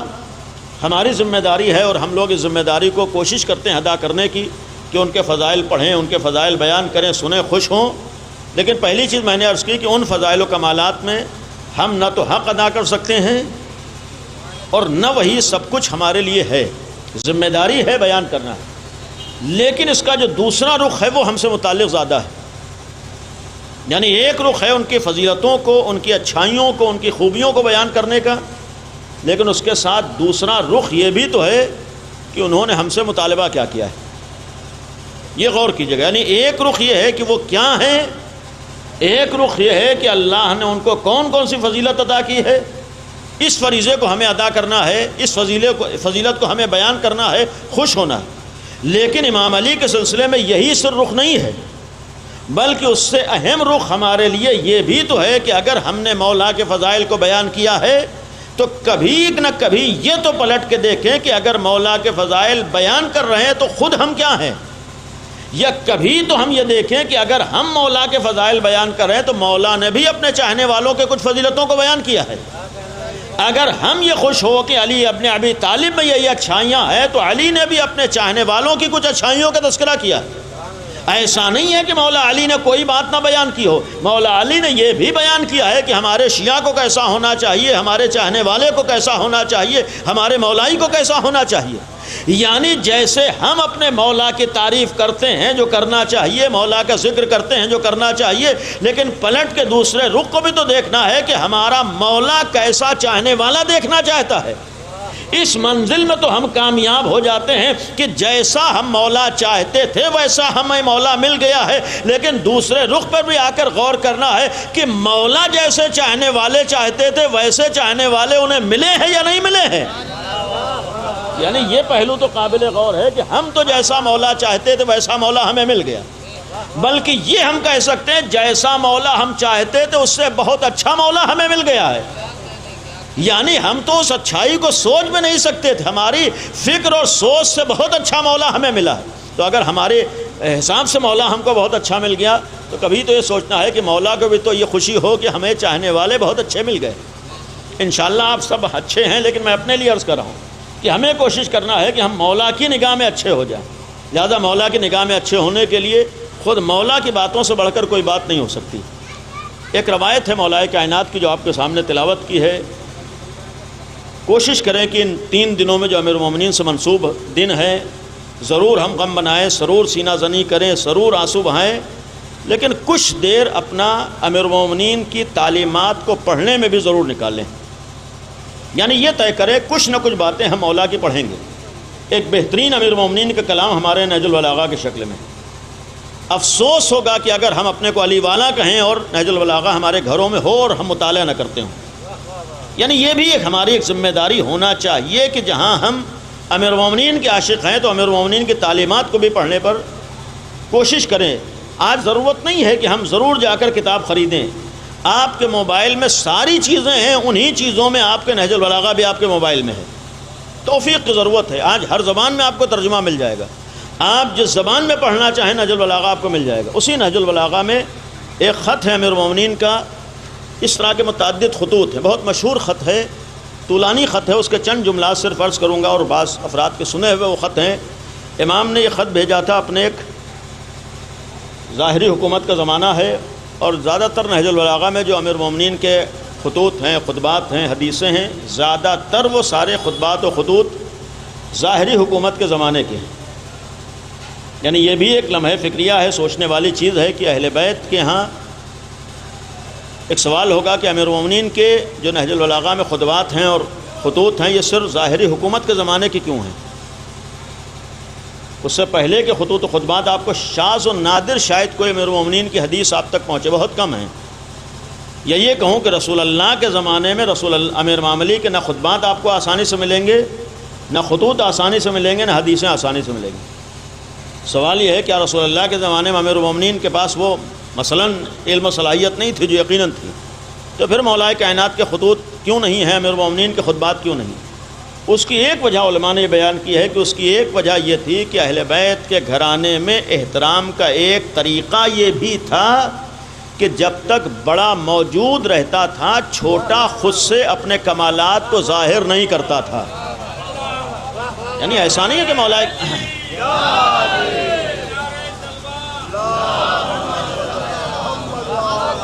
ہماری ذمہ داری ہے اور ہم لوگ اس ذمہ داری کو کوشش کرتے ہیں ادا کرنے کی کہ ان کے فضائل پڑھیں، ان کے فضائل بیان کریں، سنیں، خوش ہوں۔ لیکن پہلی چیز میں نے عرض کی کہ ان فضائل و کمالات میں ہم نہ تو حق ادا کر سکتے ہیں اور نہ وہی سب کچھ ہمارے لیے ہے، ذمہ داری ہے بیان کرنا ہے، لیکن اس کا جو دوسرا رخ ہے وہ ہم سے متعلق زیادہ ہے۔ یعنی ایک رخ ہے ان کی فضیلتوں کو، ان کی اچھائیوں کو، ان کی خوبیوں کو بیان کرنے کا، لیکن اس کے ساتھ دوسرا رخ یہ بھی تو ہے کہ انہوں نے ہم سے مطالبہ کیا کیا ہے، یہ غور کیجیے گا۔ یعنی ایک رخ یہ ہے کہ وہ کیا ہیں، ایک رخ یہ ہے کہ اللہ نے ان کو کون کون سی فضیلت عطا کی ہے، اس فریضے کو ہمیں ادا کرنا ہے، اس فضیلت کو ہمیں بیان کرنا ہے، خوش ہونا ہے۔ لیکن امام علی کے سلسلے میں یہی صرف رخ نہیں ہے، بلکہ اس سے اہم رخ ہمارے لیے یہ بھی تو ہے کہ اگر ہم نے مولا کے فضائل کو بیان کیا ہے تو کبھی نہ کبھی یہ تو پلٹ کے دیکھیں کہ اگر مولا کے فضائل بیان کر رہے ہیں تو خود ہم کیا ہیں، یا کبھی تو ہم یہ دیکھیں کہ اگر ہم مولا کے فضائل بیان کر رہے ہیں تو مولا نے بھی اپنے چاہنے والوں کے کچھ فضیلتوں کو بیان کیا ہے۔ اگر ہم یہ خوش ہو کہ علی ابن ابی طالب میں یہ اچھائیاں ہیں تو علی نے بھی اپنے چاہنے والوں کی کچھ اچھائیوں کا تذکرہ کیا۔ ایسا نہیں ہے کہ مولا علی نے کوئی بات نہ بیان کی ہو، مولا علی نے یہ بھی بیان کیا ہے کہ ہمارے شیعہ کو کیسا ہونا چاہیے، ہمارے چاہنے والے کو کیسا ہونا چاہیے، ہمارے مولائی کو کیسا ہونا چاہیے۔ یعنی جیسے ہم اپنے مولا کی تعریف کرتے ہیں جو کرنا چاہیے، مولا کا ذکر کرتے ہیں جو کرنا چاہیے، لیکن پلٹ کے دوسرے رخ کو بھی تو دیکھنا ہے کہ ہمارا مولا کیسا چاہنے والا دیکھنا چاہتا ہے۔ اس منزل میں تو ہم کامیاب ہو جاتے ہیں کہ جیسا ہم مولا چاہتے تھے ویسا ہمیں مولا مل گیا ہے، لیکن دوسرے رخ پر بھی آ کر غور کرنا ہے کہ مولا جیسے چاہنے والے چاہتے تھے ویسے چاہنے والے انہیں ملے ہیں یا نہیں ملے ہیں۔ یعنی یہ پہلو تو قابل غور ہے کہ ہم تو جیسا مولا چاہتے تھے ویسا مولا ہمیں مل گیا، بلکہ یہ ہم کہہ سکتے ہیں جیسا مولا ہم چاہتے تھے اس سے بہت اچھا مولا ہمیں مل گیا ہے۔ یعنی ہم تو اس اچھائی کو سوچ بھی نہیں سکتے تھے، ہماری فکر اور سوچ سے بہت اچھا مولا ہمیں ملا ہے۔ تو اگر ہمارے حساب سے مولا ہم کو بہت اچھا مل گیا تو کبھی تو یہ سوچنا ہے کہ مولا کو بھی تو یہ خوشی ہو کہ ہمیں چاہنے والے بہت اچھے مل گئے۔ انشاءاللہ آپ سب اچھے ہیں، لیکن میں اپنے لیے عرض کر رہا ہوں کہ ہمیں کوشش کرنا ہے کہ ہم مولا کی نگاہ میں اچھے ہو جائیں۔ لہذا مولا کی نگاہ میں اچھے ہونے کے لیے خود مولا کی باتوں سے بڑھ کر کوئی بات نہیں ہو سکتی۔ ایک روایت ہے مولا کائنات کی جو آپ کے سامنے تلاوت کی ہے۔ کوشش کریں کہ ان 3 دنوں میں جو امیر المومنین سے منسوب دن ہے ضرور ہم غم بنائیں، ضرور سینہ زنی کریں، ضرور آنسو بہائیں، لیکن کچھ دیر اپنا امیر المومنین کی تعلیمات کو پڑھنے میں بھی ضرور نکالیں۔ یعنی یہ طے کریں کچھ نہ کچھ باتیں ہم مولا کی پڑھیں گے۔ ایک بہترین امیر المومنین کا کلام ہمارے نہج البلاغہ کی شکل میں۔ افسوس ہوگا کہ اگر ہم اپنے کو علی والا کہیں اور نہج البلاغہ ہمارے گھروں میں ہو اور ہم مطالعہ نہ کرتے ہوں۔ یعنی یہ بھی ہماری ایک ذمہ داری ہونا چاہیے کہ جہاں ہم امیر المومنین کے عاشق ہیں تو امیر المومنین کی تعلیمات کو بھی پڑھنے پر کوشش کریں۔ آج ضرورت نہیں ہے کہ ہم ضرور جا کر کتاب خریدیں، آپ کے موبائل میں ساری چیزیں ہیں، انہی چیزوں میں آپ کے نہج البلاغہ بھی آپ کے موبائل میں ہے۔ توفیق کی ضرورت ہے، آج ہر زبان میں آپ کو ترجمہ مل جائے گا، آپ جس زبان میں پڑھنا چاہیں نہج البلاغہ آپ کو مل جائے گا۔ اسی نہج البلاغہ میں ایک خط ہے امیر المومنین کا، اس طرح کے متعدد خطوط ہیں، بہت مشہور خط ہے، طولانی خط ہے، اس کے چند جملات صرف عرض کروں گا اور بعض افراد کے سنے ہوئے وہ خط ہیں۔ امام نے یہ خط بھیجا تھا، اپنے ایک ظاہری حکومت کا زمانہ ہے، اور زیادہ تر نہج البلاغہ میں جو امیر المومنین کے خطوط ہیں، خطبات ہیں، حدیثیں ہیں، زیادہ تر وہ سارے خطبات و خطوط ظاہری حکومت کے زمانے کے ہیں۔ یعنی یہ بھی ایک لمحہ فکریہ ہے، سوچنے والی چیز ہے کہ اہل بیت کے ہاں ایک سوال ہوگا کہ امیر المومنین کے جو نہج البلاغہ میں خطبات ہیں اور خطوط ہیں، یہ صرف ظاہری حکومت کے زمانے کی کیوں ہیں؟ اس سے پہلے کے خطوط و خطبات آپ کو شاذ و نادر شاید کوئی امیر المومنین کی حدیث آپ تک پہنچے، بہت کم ہیں۔ یا یہ کہوں کہ رسول اللہ کے زمانے میں امیر امام علی کے نہ خطبات آپ کو آسانی سے ملیں گے، نہ خطوط آسانی سے ملیں گے، نہ حدیثیں آسانی سے ملیں گی۔ سوال یہ ہے کہ رسول اللہ کے زمانے میں امیر المومنین کے پاس وہ مثلاً علم و صلاحیت نہیں تھی جو یقیناً تھی، تو پھر مولا کائنات کے خطوط کیوں نہیں ہیں، امیر المومنین کے خطبات کیوں نہیں؟ اس کی ایک وجہ علماء نے یہ بیان کی ہے کہ اس کی ایک وجہ یہ تھی کہ اہل بیت کے گھرانے میں احترام کا ایک طریقہ یہ بھی تھا کہ جب تک بڑا موجود رہتا تھا چھوٹا خود سے اپنے کمالات کو ظاہر نہیں کرتا تھا۔ یعنی ایسا نہیں ہے کہ مولا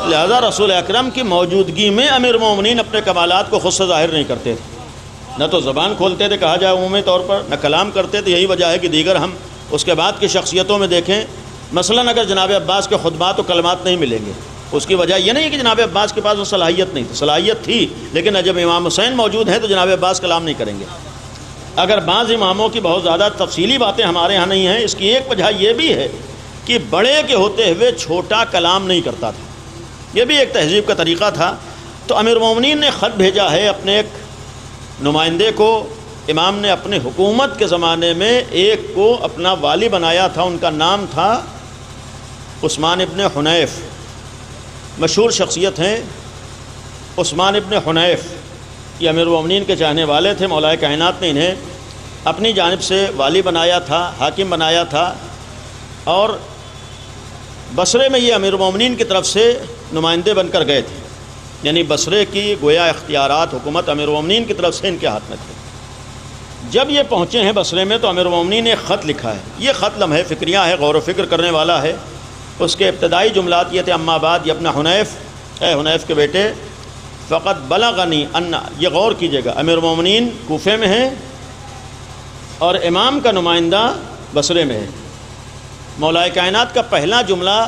لہذا رسول اکرم کی موجودگی میں امیر المومنین اپنے کمالات کو خود سے ظاہر نہیں کرتے تھے، نہ تو زبان کھولتے تھے کہا جائے عمومی طور پر، نہ کلام کرتے تھے۔ یہی وجہ ہے کہ دیگر ہم اس کے بعد کی شخصیتوں میں دیکھیں، مثلاً اگر جناب عباس کے خطبات و کلمات نہیں ملیں گے، اس کی وجہ یہ نہیں کہ جناب عباس کے پاس وہ صلاحیت نہیں تھی، صلاحیت تھی، لیکن جب امام حسین موجود ہیں تو جناب عباس کلام نہیں کریں گے۔ اگر بعض اماموں کی بہت زیادہ تفصیلی باتیں ہمارے ہاں نہیں ہیں، اس کی ایک وجہ یہ بھی ہے کہ بڑے کے ہوتے ہوئے چھوٹا کلام نہیں کرتا تھا، یہ بھی ایک تہذیب کا طریقہ تھا۔ تو امیر المومنین نے خط بھیجا ہے اپنے ایک نمائندے کو، امام نے اپنے حکومت کے زمانے میں ایک کو اپنا والی بنایا تھا، ان کا نام تھا عثمان ابن حنیف، مشہور شخصیت ہیں عثمان ابن حنیف، یہ امیر المومنین کے چاہنے والے تھے، مولا کائنات نے انہیں اپنی جانب سے والی بنایا تھا، حاکم بنایا تھا، اور بصرے میں یہ امیر المومنین کی طرف سے نمائندے بن کر گئے تھے، یعنی بصرے کی گویا اختیارات حکومت امیر المومنین کی طرف سے ان کے ہاتھ میں تھے۔ جب یہ پہنچے ہیں بصرے میں تو امیر المومنین نے ایک خط لکھا ہے، یہ خط لمحہ فکریہ ہے، غور و فکر کرنے والا ہے۔ اس کے ابتدائی جملات یہ تھے: اما بعد، یہ اپنا حنیف، اے حنیف کے بیٹے، فقط بلغنی ان، یہ غور کیجیے گا، امیر المومنین کوفے میں ہیں اور امام کا نمائندہ بصرے میں ہے۔ مولا کائنات کا پہلا جملہ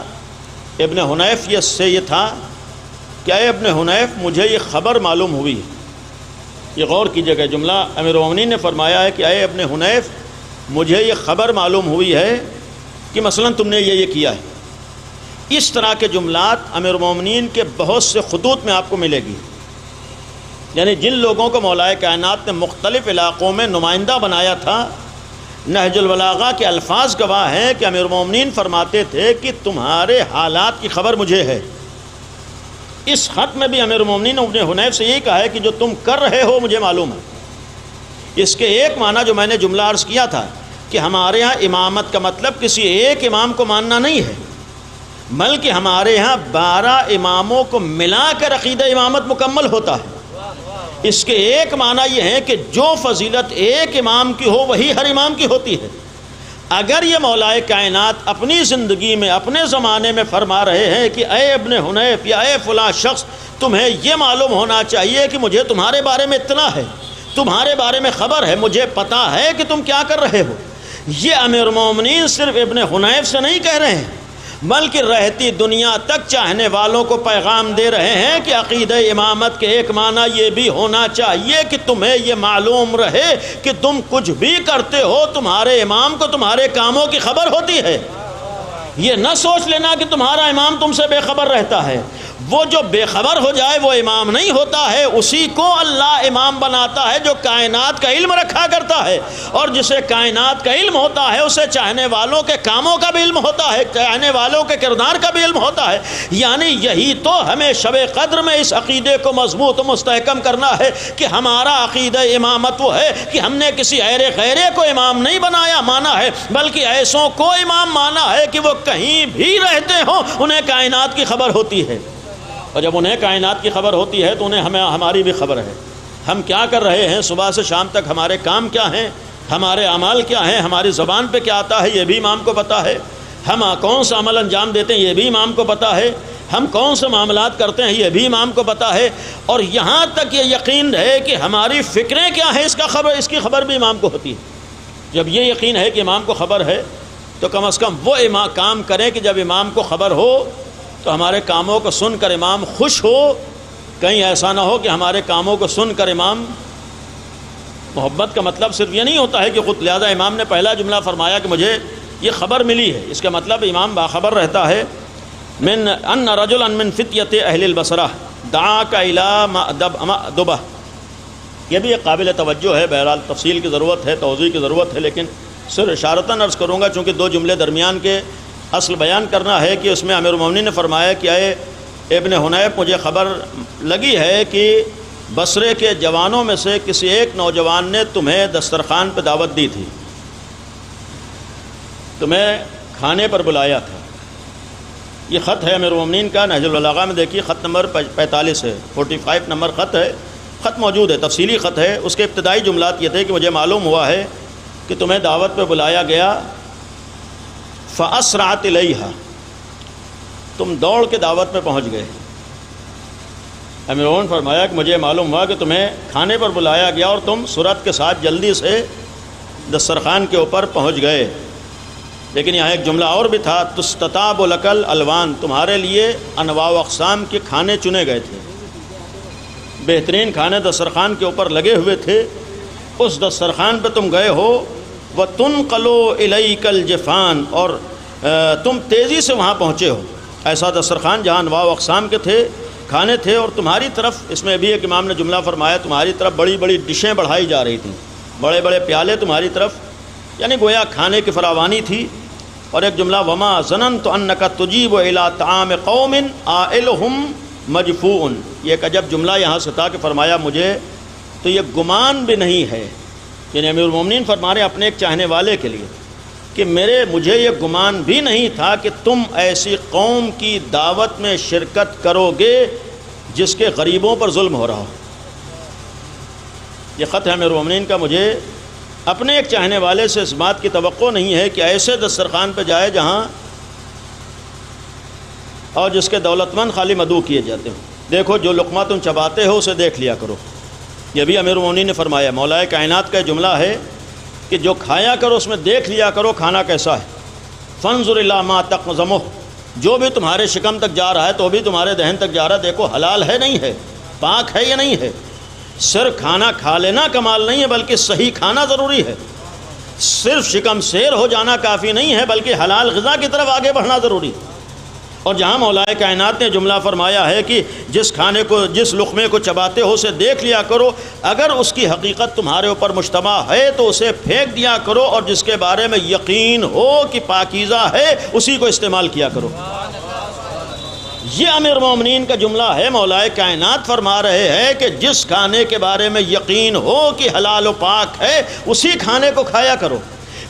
ابن حنیف یہ تھا کہ اے ابن حنیف، مجھے یہ خبر معلوم ہوئی، یہ غور کیجیے گا، جملہ امیر المومنین نے فرمایا ہے کہ اے ابن حنیف، مجھے یہ خبر معلوم ہوئی ہے کہ مثلا تم نے یہ کیا ہے۔ اس طرح کے جملات امیر المومنین کے بہت سے خطوط میں آپ کو ملے گی، یعنی جن لوگوں کو مولا کائنات نے مختلف علاقوں میں نمائندہ بنایا تھا، نہج البلاغہ کے الفاظ گواہ ہیں کہ امیر المومنین فرماتے تھے کہ تمہارے حالات کی خبر مجھے ہے۔ اس خط میں بھی امیر المومنین نے ابن حنیف سے یہی کہا ہے کہ جو تم کر رہے ہو مجھے معلوم ہے۔ اس کے ایک معنی جو میں نے جملہ عرض کیا تھا کہ ہمارے ہاں امامت کا مطلب کسی ایک امام کو ماننا نہیں ہے، بلکہ ہمارے ہاں 12 اماموں کو ملا کر عقیدہ امامت مکمل ہوتا ہے۔ اس کے ایک معنی یہ ہے کہ جو فضیلت ایک امام کی ہو وہی ہر امام کی ہوتی ہے۔ اگر یہ مولا کائنات اپنی زندگی میں اپنے زمانے میں فرما رہے ہیں کہ اے ابن حنیف یا اے فلاں شخص، تمہیں یہ معلوم ہونا چاہیے کہ مجھے تمہارے بارے میں اطلاع ہے، تمہارے بارے میں خبر ہے، مجھے پتہ ہے کہ تم کیا کر رہے ہو، یہ امیر المومنین صرف ابن حنیف سے نہیں کہہ رہے ہیں، بلکہ رہتی دنیا تک چاہنے والوں کو پیغام دے رہے ہیں کہ عقیدہ امامت کے ایک معنی یہ بھی ہونا چاہیے کہ تمہیں یہ معلوم رہے کہ تم کچھ بھی کرتے ہو تمہارے امام کو تمہارے کاموں کی خبر ہوتی ہے۔ یہ نہ سوچ لینا کہ تمہارا امام تم سے بے خبر رہتا ہے، وہ جو بے خبر ہو جائے وہ امام نہیں ہوتا ہے، اسی کو اللہ امام بناتا ہے جو کائنات کا علم رکھا کرتا ہے، اور جسے کائنات کا علم ہوتا ہے اسے چاہنے والوں کے کاموں کا بھی علم ہوتا ہے، چاہنے والوں کے کردار کا بھی علم ہوتا ہے۔ یعنی یہی تو ہمیں شب قدر میں اس عقیدے کو مضبوط و مستحکم کرنا ہے کہ ہمارا عقیدہ امامت وہ ہے کہ ہم نے کسی غیرے کو امام نہیں بنایا مانا ہے، بلکہ ایسوں کو امام مانا ہے کہ وہ کہیں بھی رہتے ہوں انہیں کائنات کی خبر ہوتی ہے، اور جب انہیں کائنات کی خبر ہوتی ہے تو انہیں ہماری بھی خبر ہے۔ ہم کیا کر رہے ہیں صبح سے شام تک، ہمارے کام کیا ہیں، ہمارے اعمال کیا ہیں، ہماری زبان پہ کیا آتا ہے یہ بھی امام کو پتہ ہے، ہم کون سا عمل انجام دیتے ہیں یہ بھی امام کو پتہ ہے، ہم کون سے معاملات کرتے ہیں یہ بھی امام کو پتہ ہے، اور یہاں تک یہ یقین ہے کہ ہماری فکریں کیا ہیں اس کی خبر بھی امام کو ہوتی ہے۔ جب یہ یقین ہے کہ امام کو خبر ہے تو کم از کم وہ کام کریں کہ جب امام کو خبر ہو تو ہمارے کاموں کو سن کر امام خوش ہو، کہیں ایسا نہ ہو کہ ہمارے کاموں کو سن کر امام، محبت کا مطلب صرف یہ نہیں ہوتا ہے کہ خود، لہذا امام نے پہلا جملہ فرمایا کہ مجھے یہ خبر ملی ہے، اس کا مطلب امام باخبر رہتا ہے۔ من ان رجلا من فتیت اہل البصرہ دعاک الی مأدبہ، یہ بھی ایک قابل توجہ ہے، بہرحال تفصیل کی ضرورت ہے، توضیح کی ضرورت ہے، لیکن صرف اشارتاً عرض کروں گا چونکہ دو جملے درمیان کے اصل بیان کرنا ہے کہ اس میں امیر المومنین نے فرمایا کہ اے ابن حنیف، مجھے خبر لگی ہے کہ بصرے کے جوانوں میں سے کسی ایک نوجوان نے تمہیں دسترخوان پہ دعوت دی تھی، تمہیں کھانے پر بلایا تھا۔ یہ خط ہے امیر المومنین کا، نہج البلاغہ میں دیکھیے خط نمبر 45 ہے، 45 نمبر خط ہے، خط موجود ہے، تفصیلی خط ہے۔ اس کے ابتدائی جملات یہ تھے کہ مجھے معلوم ہوا ہے کہ تمہیں دعوت پہ بلایا گیا، فَأَسْرَعَتْ إِلَيْهَا، تم دوڑ کے دعوت میں پہنچ گئے۔ امیر المومنین نے فرمایا کہ مجھے معلوم ہوا کہ تمہیں کھانے پر بلایا گیا اور تم سرعت کے ساتھ جلدی سے دسترخوان کے اوپر پہنچ گئے۔ لیکن یہاں ایک جملہ اور بھی تھا، تُسْتَطَابُ لَكَ الْأَلْوَانُ، تمہارے لیے انواع و اقسام کے کھانے چنے گئے تھے، بہترین کھانے دسترخوان کے اوپر لگے ہوئے تھے، اس دسترخوان پہ تم گئے ہو۔ وَتُنْقَلُوا إِلَيْكَ الْجِفَانُ، اور تم تیزی سے وہاں پہنچے ہو، ایسا دسترخوان جہاں انواع و اقسام کے تھے، کھانے تھے، اور تمہاری طرف، اس میں بھی ایک امام نے جملہ فرمایا، تمہاری طرف بڑی بڑی ڈشیں بڑھائی جا رہی تھیں، بڑے بڑے پیالے تمہاری طرف، یعنی گویا کھانے کی فراوانی تھی۔ اور ایک جملہ، وَمَا ظَنَنْتُ أَنَّكَ تُجِيبُ إِلَىٰ طَعَامِ قَوْمٍ آئِلُهُمْ مَجْفُوءٌ، یہ ایک عجب جملہ یہاں سے تھا کہ فرمایا مجھے تو یہ گمان بھی نہیں ہے، یعنی امیر المومنین فرما رہے اپنے ایک چاہنے والے کے لیے کہ مجھے یہ گمان بھی نہیں تھا کہ تم ایسی قوم کی دعوت میں شرکت کرو گے جس کے غریبوں پر ظلم ہو رہا ہو۔ یہ خط ہے امیر المومنین کا، مجھے اپنے ایک چاہنے والے سے اس بات کی توقع نہیں ہے کہ ایسے دسترخوان پہ جائے جہاں اور جس کے دولت مند خالی مدعو کیے جاتے ہوں۔ دیکھو جو لقمہ تم چباتے ہو اسے دیکھ لیا کرو، یہ بھی امیر المومنین نے فرمایا۔ مولا کائنات کا جملہ ہے کہ جو کھایا کرو اس میں دیکھ لیا کرو کھانا کیسا ہے۔ فانظر الی ما تقزمہ، جو بھی تمہارے شکم تک جا رہا ہے تو بھی تمہارے دہن تک جا رہا ہے، دیکھو حلال ہے نہیں ہے، پاک ہے یا نہیں ہے۔ صرف کھانا کھا لینا کمال نہیں ہے بلکہ صحیح کھانا ضروری ہے، صرف شکم سیر ہو جانا کافی نہیں ہے بلکہ حلال غذا کی طرف آگے بڑھنا ضروری ہے۔ اور جہاں مولا کائنات نے جملہ فرمایا ہے کہ جس کھانے کو، جس لقمے کو چباتے ہو اسے دیکھ لیا کرو، اگر اس کی حقیقت تمہارے اوپر مشتبہ ہے تو اسے پھینک دیا کرو، اور جس کے بارے میں یقین ہو کہ پاکیزہ ہے اسی کو استعمال کیا کرو۔ یہ امیر المومنین کا جملہ ہے، مولا کائنات فرما رہے ہیں کہ جس کھانے کے بارے میں یقین ہو کہ حلال و پاک ہے اسی کھانے کو کھایا کرو،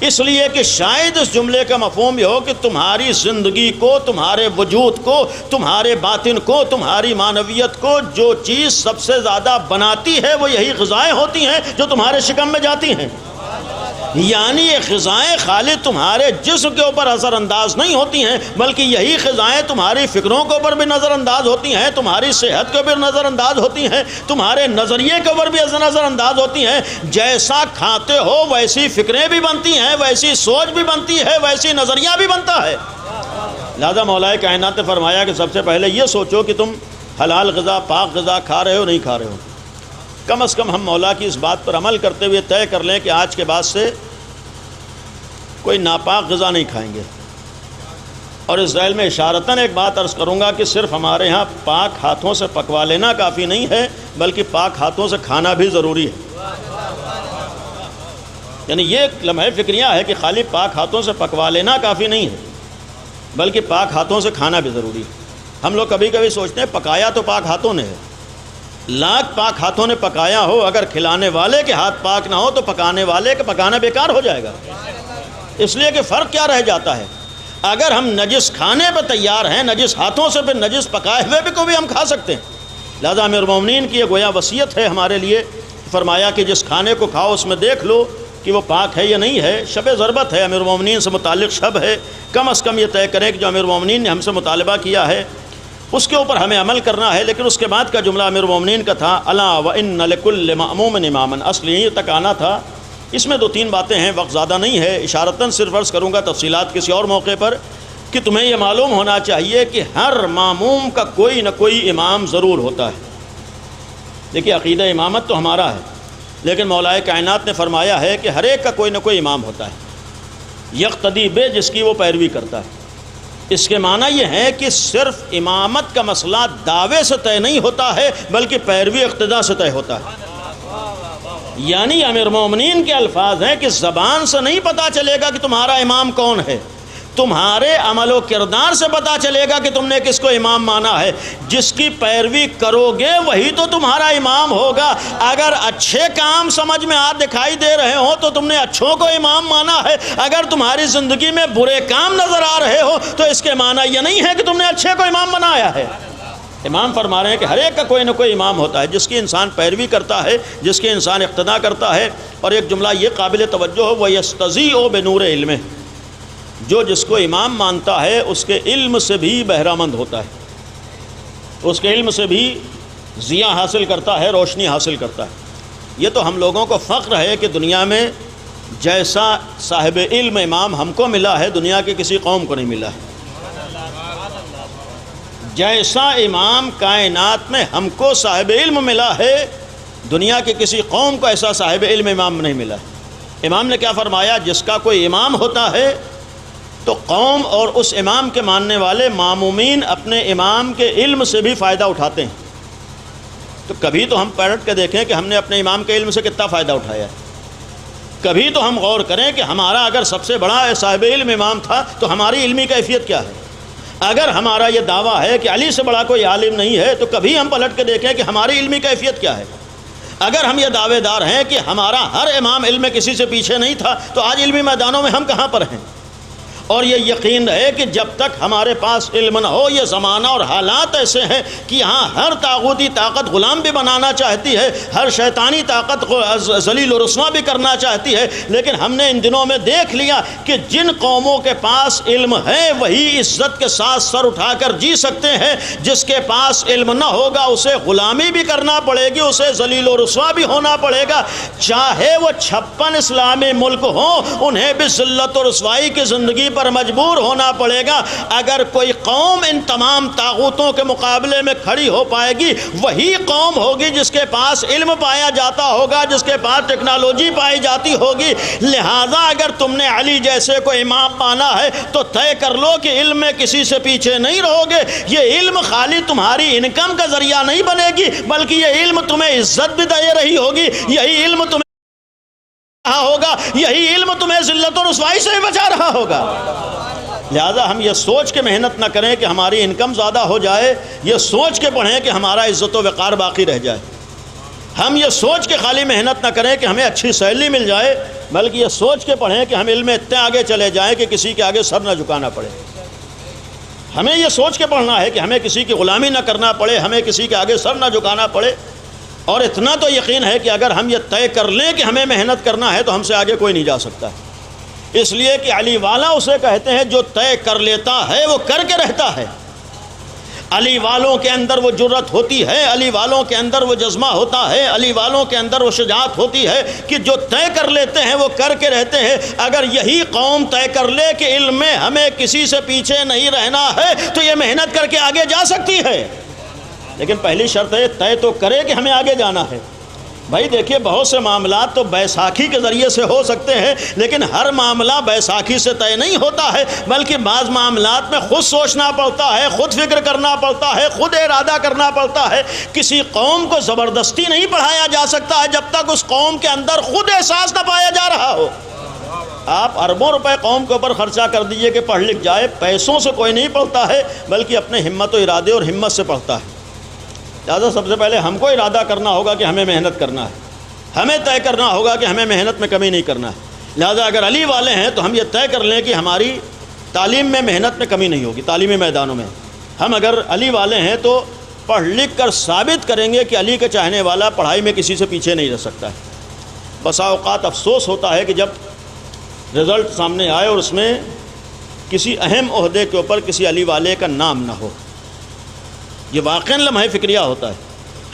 اس لیے کہ شاید اس جملے کا مفہوم یہ ہو کہ تمہاری زندگی کو، تمہارے وجود کو، تمہارے باطن کو، تمہاری معنویت کو جو چیز سب سے زیادہ بناتی ہے وہ یہی غذائیں ہوتی ہیں جو تمہارے شکم میں جاتی ہیں۔ یعنی یہ غذائیں خالی تمہارے جسم کے اوپر اثر انداز نہیں ہوتی ہیں بلکہ یہی غذائیں تمہاری فکروں کے اوپر بھی نظر انداز ہوتی ہیں، تمہاری صحت کے اوپر نظر انداز ہوتی ہیں، تمہارے نظریے کے اوپر بھی نظر انداز ہوتی ہیں۔ جیسا کھاتے ہو ویسی فکریں بھی بنتی ہیں، ویسی سوچ بھی بنتی ہے، ویسی نظریہ بھی بنتا ہے۔ لہذا مولا کائنات نے فرمایا کہ سب سے پہلے یہ سوچو کہ تم حلال غذا، پاک غذا کھا رہے ہو نہیں کھا رہے ہو۔ کم از کم ہم مولا کی اس بات پر عمل کرتے ہوئے طے کر لیں کہ آج کے بعد سے کوئی ناپاک غذا نہیں کھائیں گے، اور اس ذیل میں اشارتاً ایک بات عرض کروں گا کہ صرف ہمارے ہاں پاک ہاتھوں سے پکوا لینا کافی نہیں ہے، بلکہ پاک ہاتھوں سے کھانا بھی ضروری ہے۔ یعنی یہ ایک لمحہ فکریہ ہے کہ خالی پاک ہاتھوں سے پکوا لینا کافی نہیں ہے، بلکہ پاک ہاتھوں سے کھانا بھی ضروری ہے۔ ہم لوگ کبھی کبھی سوچتے ہیں پکایا تو پاک ہاتھوں نے ہے، لاکھ پاک ہاتھوں نے پکایا ہو، اگر کھلانے والے کے ہاتھ پاک نہ ہو تو پکانے والے کا پکانا بیکار ہو جائے گا۔ اس لیے کہ فرق کیا رہ جاتا ہے، اگر ہم نجس کھانے پہ تیار ہیں، نجس ہاتھوں سے پھر نجس پکائے ہوئے بھی کو بھی ہم کھا سکتے ہیں۔ لہذا امیر المومنین کی یہ گویا وصیت ہے ہمارے لیے، فرمایا کہ جس کھانے کو کھاؤ اس میں دیکھ لو کہ وہ پاک ہے یا نہیں ہے۔ شب ضربت ہے، امیر المومنین سے متعلق شب ہے، کم از کم یہ طے کریں کہ جو امیر المومنین نے ہم سے مطالبہ کیا ہے اس کے اوپر ہمیں عمل کرنا ہے۔ لیکن اس کے بعد کا جملہ امیر المومنین کا تھا الا وان لکل مأموم اماما، اصل یہیں تک آنا تھا۔ اس میں 2-3 باتیں ہیں، وقت زیادہ نہیں ہے، اشارتاً صرف عرض کروں گا، تفصیلات کسی اور موقع پر، کہ تمہیں یہ معلوم ہونا چاہیے کہ ہر ماموم کا کوئی نہ کوئی امام ضرور ہوتا ہے۔ دیکھیے عقیدہ امامت تو ہمارا ہے، لیکن مولا کائنات نے فرمایا ہے کہ ہر ایک کا کوئی نہ کوئی امام ہوتا ہے، یقتدی بے، جس کی وہ پیروی کرتا ہے۔ اس کے معنی یہ ہے کہ صرف امامت کا مسئلہ دعوے سے طے نہیں ہوتا ہے، بلکہ پیروی اقتداء سے طے ہوتا ہے۔ یعنی امیر مومنین کے الفاظ ہیں کہ زبان سے نہیں پتہ چلے گا کہ تمہارا امام کون ہے، تمہارے عمل و کردار سے پتہ چلے گا کہ تم نے کس کو امام مانا ہے۔ جس کی پیروی کرو گے وہی تو تمہارا امام ہوگا۔ اگر اچھے کام سمجھ میں دکھائی دے رہے ہو تو تم نے اچھوں کو امام مانا ہے، اگر تمہاری زندگی میں برے کام نظر آ رہے ہو تو اس کے معنی یہ نہیں ہے کہ تم نے اچھے کو امام بنایا ہے۔ امام فرما رہے ہیں کہ ہر ایک کا کوئی نہ کوئی امام ہوتا ہے، جس کی انسان پیروی کرتا ہے، جس کی انسان اقتداء کرتا ہے۔ اور ایک جملہ یہ قابل توجہ ہو، وَيَسْتَضِيءُ بِنُورِ عِلْمِهِ، جو جس کو امام مانتا ہے اس کے علم سے بھی بہرہ مند ہوتا ہے، اس کے علم سے بھی ضیاء حاصل کرتا ہے، روشنی حاصل کرتا ہے۔ یہ تو ہم لوگوں کو فخر ہے کہ دنیا میں جیسا صاحب علم امام ہم کو ملا ہے دنیا کے کسی قوم کو نہیں ملا ہے۔ جیسا امام کائنات میں ہم کو صاحب علم ملا ہے دنیا کے کسی قوم کو ایسا صاحب علم امام نہیں ملا ہے۔ امام نے کیا فرمایا، جس کا کوئی امام ہوتا ہے تو قوم اور اس امام کے ماننے والے معمومین اپنے امام کے علم سے بھی فائدہ اٹھاتے ہیں۔ تو کبھی تو ہم پلٹ کے دیکھیں کہ ہم نے اپنے امام کے علم سے کتنا فائدہ اٹھایا ہے۔ کبھی تو ہم غور کریں کہ ہمارا اگر سب سے بڑا صاحب علم امام تھا تو ہماری علمی کیفیت کیا ہے۔ اگر ہمارا یہ دعویٰ ہے کہ علی سے بڑا کوئی عالم نہیں ہے تو کبھی ہم پلٹ کے دیکھیں کہ ہماری علمی کیفیت کیا ہے۔ اگر ہم یہ دعوے دار ہیں کہ ہمارا ہر امام علم میں کسی سے پیچھے نہیں تھا تو آج علمی میدانوں میں ہم کہاں پر ہیں۔ اور یہ یقین رہے کہ جب تک ہمارے پاس علم نہ ہو، یہ زمانہ اور حالات ایسے ہیں کہ یہاں ہر طاغوتی طاقت غلام بھی بنانا چاہتی ہے، ہر شیطانی طاقت ذلیل و رسوا بھی کرنا چاہتی ہے۔ لیکن ہم نے ان دنوں میں دیکھ لیا کہ جن قوموں کے پاس علم ہے وہی عزت کے ساتھ سر اٹھا کر جی سکتے ہیں، جس کے پاس علم نہ ہوگا اسے غلامی بھی کرنا پڑے گی، اسے ذلیل و رسوا بھی ہونا پڑے گا۔ چاہے وہ 56 اسلامی ملک ہوں، انہیں بھی ذلت و رسوائی کی زندگی پر مجبور ہونا پڑے گا۔ اگر کوئی قوم ان تمام طاغوتوں کے مقابلے میں کھڑی ہو پائے گی وہی قوم ہوگی جس کے پاس علم پایا جاتا ہوگا، جس کے پاس ٹیکنالوجی پائی جاتی ہوگی۔ لہذا اگر تم نے علی جیسے کو امام مانا ہے تو طے کر لو کہ علم میں کسی سے پیچھے نہیں رہو گے۔ یہ علم خالی تمہاری انکم کا ذریعہ نہیں بنے گی، بلکہ یہ علم تمہیں عزت بھی دے رہی ہوگی، یہی علم تمہیں ہوگا، یہی علم تمہیں ذلت و رسوائی سے بچا رہا ہوگا۔ لہذا ہم یہ سوچ کے محنت نہ کریں کہ ہماری انکم زیادہ ہو جائے، یہ سوچ کے پڑھیں کہ ہمارا عزت و وقار باقی رہ جائے۔ ہم یہ سوچ کے خالی محنت نہ کریں کہ ہمیں اچھی سیلری مل جائے، بلکہ یہ سوچ کے پڑھیں کہ ہم علم میں اتنے آگے چلے جائیں کہ کسی کے آگے سر نہ جھکانا پڑے۔ ہمیں یہ سوچ کے پڑھنا ہے کہ ہمیں کسی کی غلامی نہ کرنا پڑے، ہمیں کسی کے آگے سر نہ جھکانا پڑے۔ اور اتنا تو یقین ہے کہ اگر ہم یہ طے کر لیں کہ ہمیں محنت کرنا ہے تو ہم سے آگے کوئی نہیں جا سکتا۔ اس لیے کہ علی والا اسے کہتے ہیں جو طے کر لیتا ہے وہ کر کے رہتا ہے۔ علی والوں کے اندر وہ جرت ہوتی ہے، علی والوں کے اندر وہ جذبہ ہوتا ہے، علی والوں کے اندر وہ شجاعت ہوتی ہے کہ جو طے کر لیتے ہیں وہ کر کے رہتے ہیں۔ اگر یہی قوم طے کر لے کہ علم میں ہمیں کسی سے پیچھے نہیں رہنا ہے تو یہ محنت کر کے آگے جا سکتی ہے، لیکن پہلی شرط ہے طے تو کرے کہ ہمیں آگے جانا ہے۔ بھائی دیکھیے بہت سے معاملات تو بیساکھی کے ذریعے سے ہو سکتے ہیں، لیکن ہر معاملہ بیساکھی سے طے نہیں ہوتا ہے، بلکہ بعض معاملات میں خود سوچنا پڑتا ہے، خود فکر کرنا پڑتا ہے، خود ارادہ کرنا پڑتا ہے۔ کسی قوم کو زبردستی نہیں پڑھایا جا سکتا ہے جب تک اس قوم کے اندر خود احساس نہ پایا جا رہا ہو۔ آپ اربوں روپے قوم کے اوپر خرچہ کر دیجئے کہ پڑھ لکھ جائے، پیسوں سے کوئی نہیں پڑھتا ہے بلکہ اپنے ہمت و ارادے اور ہمت سے پڑھتا ہے۔ لہٰذا سب سے پہلے ہم کو ارادہ کرنا ہوگا کہ ہمیں محنت کرنا ہے، ہمیں طے کرنا ہوگا کہ ہمیں محنت میں کمی نہیں کرنا ہے۔ لہٰذا اگر علی والے ہیں تو ہم یہ طے کر لیں کہ ہماری تعلیم میں محنت میں کمی نہیں ہوگی، تعلیمی میدانوں میں ہم اگر علی والے ہیں تو پڑھ لکھ کر ثابت کریں گے کہ علی کے چاہنے والا پڑھائی میں کسی سے پیچھے نہیں رہ سکتا ہے۔ بسا اوقات افسوس ہوتا ہے کہ جب رزلٹ سامنے آئے اور اس میں کسی اہم عہدے کے اوپر کسی علی والے کا نام نہ ہو، یہ واقعاً لمحہ فکریہ ہوتا ہے۔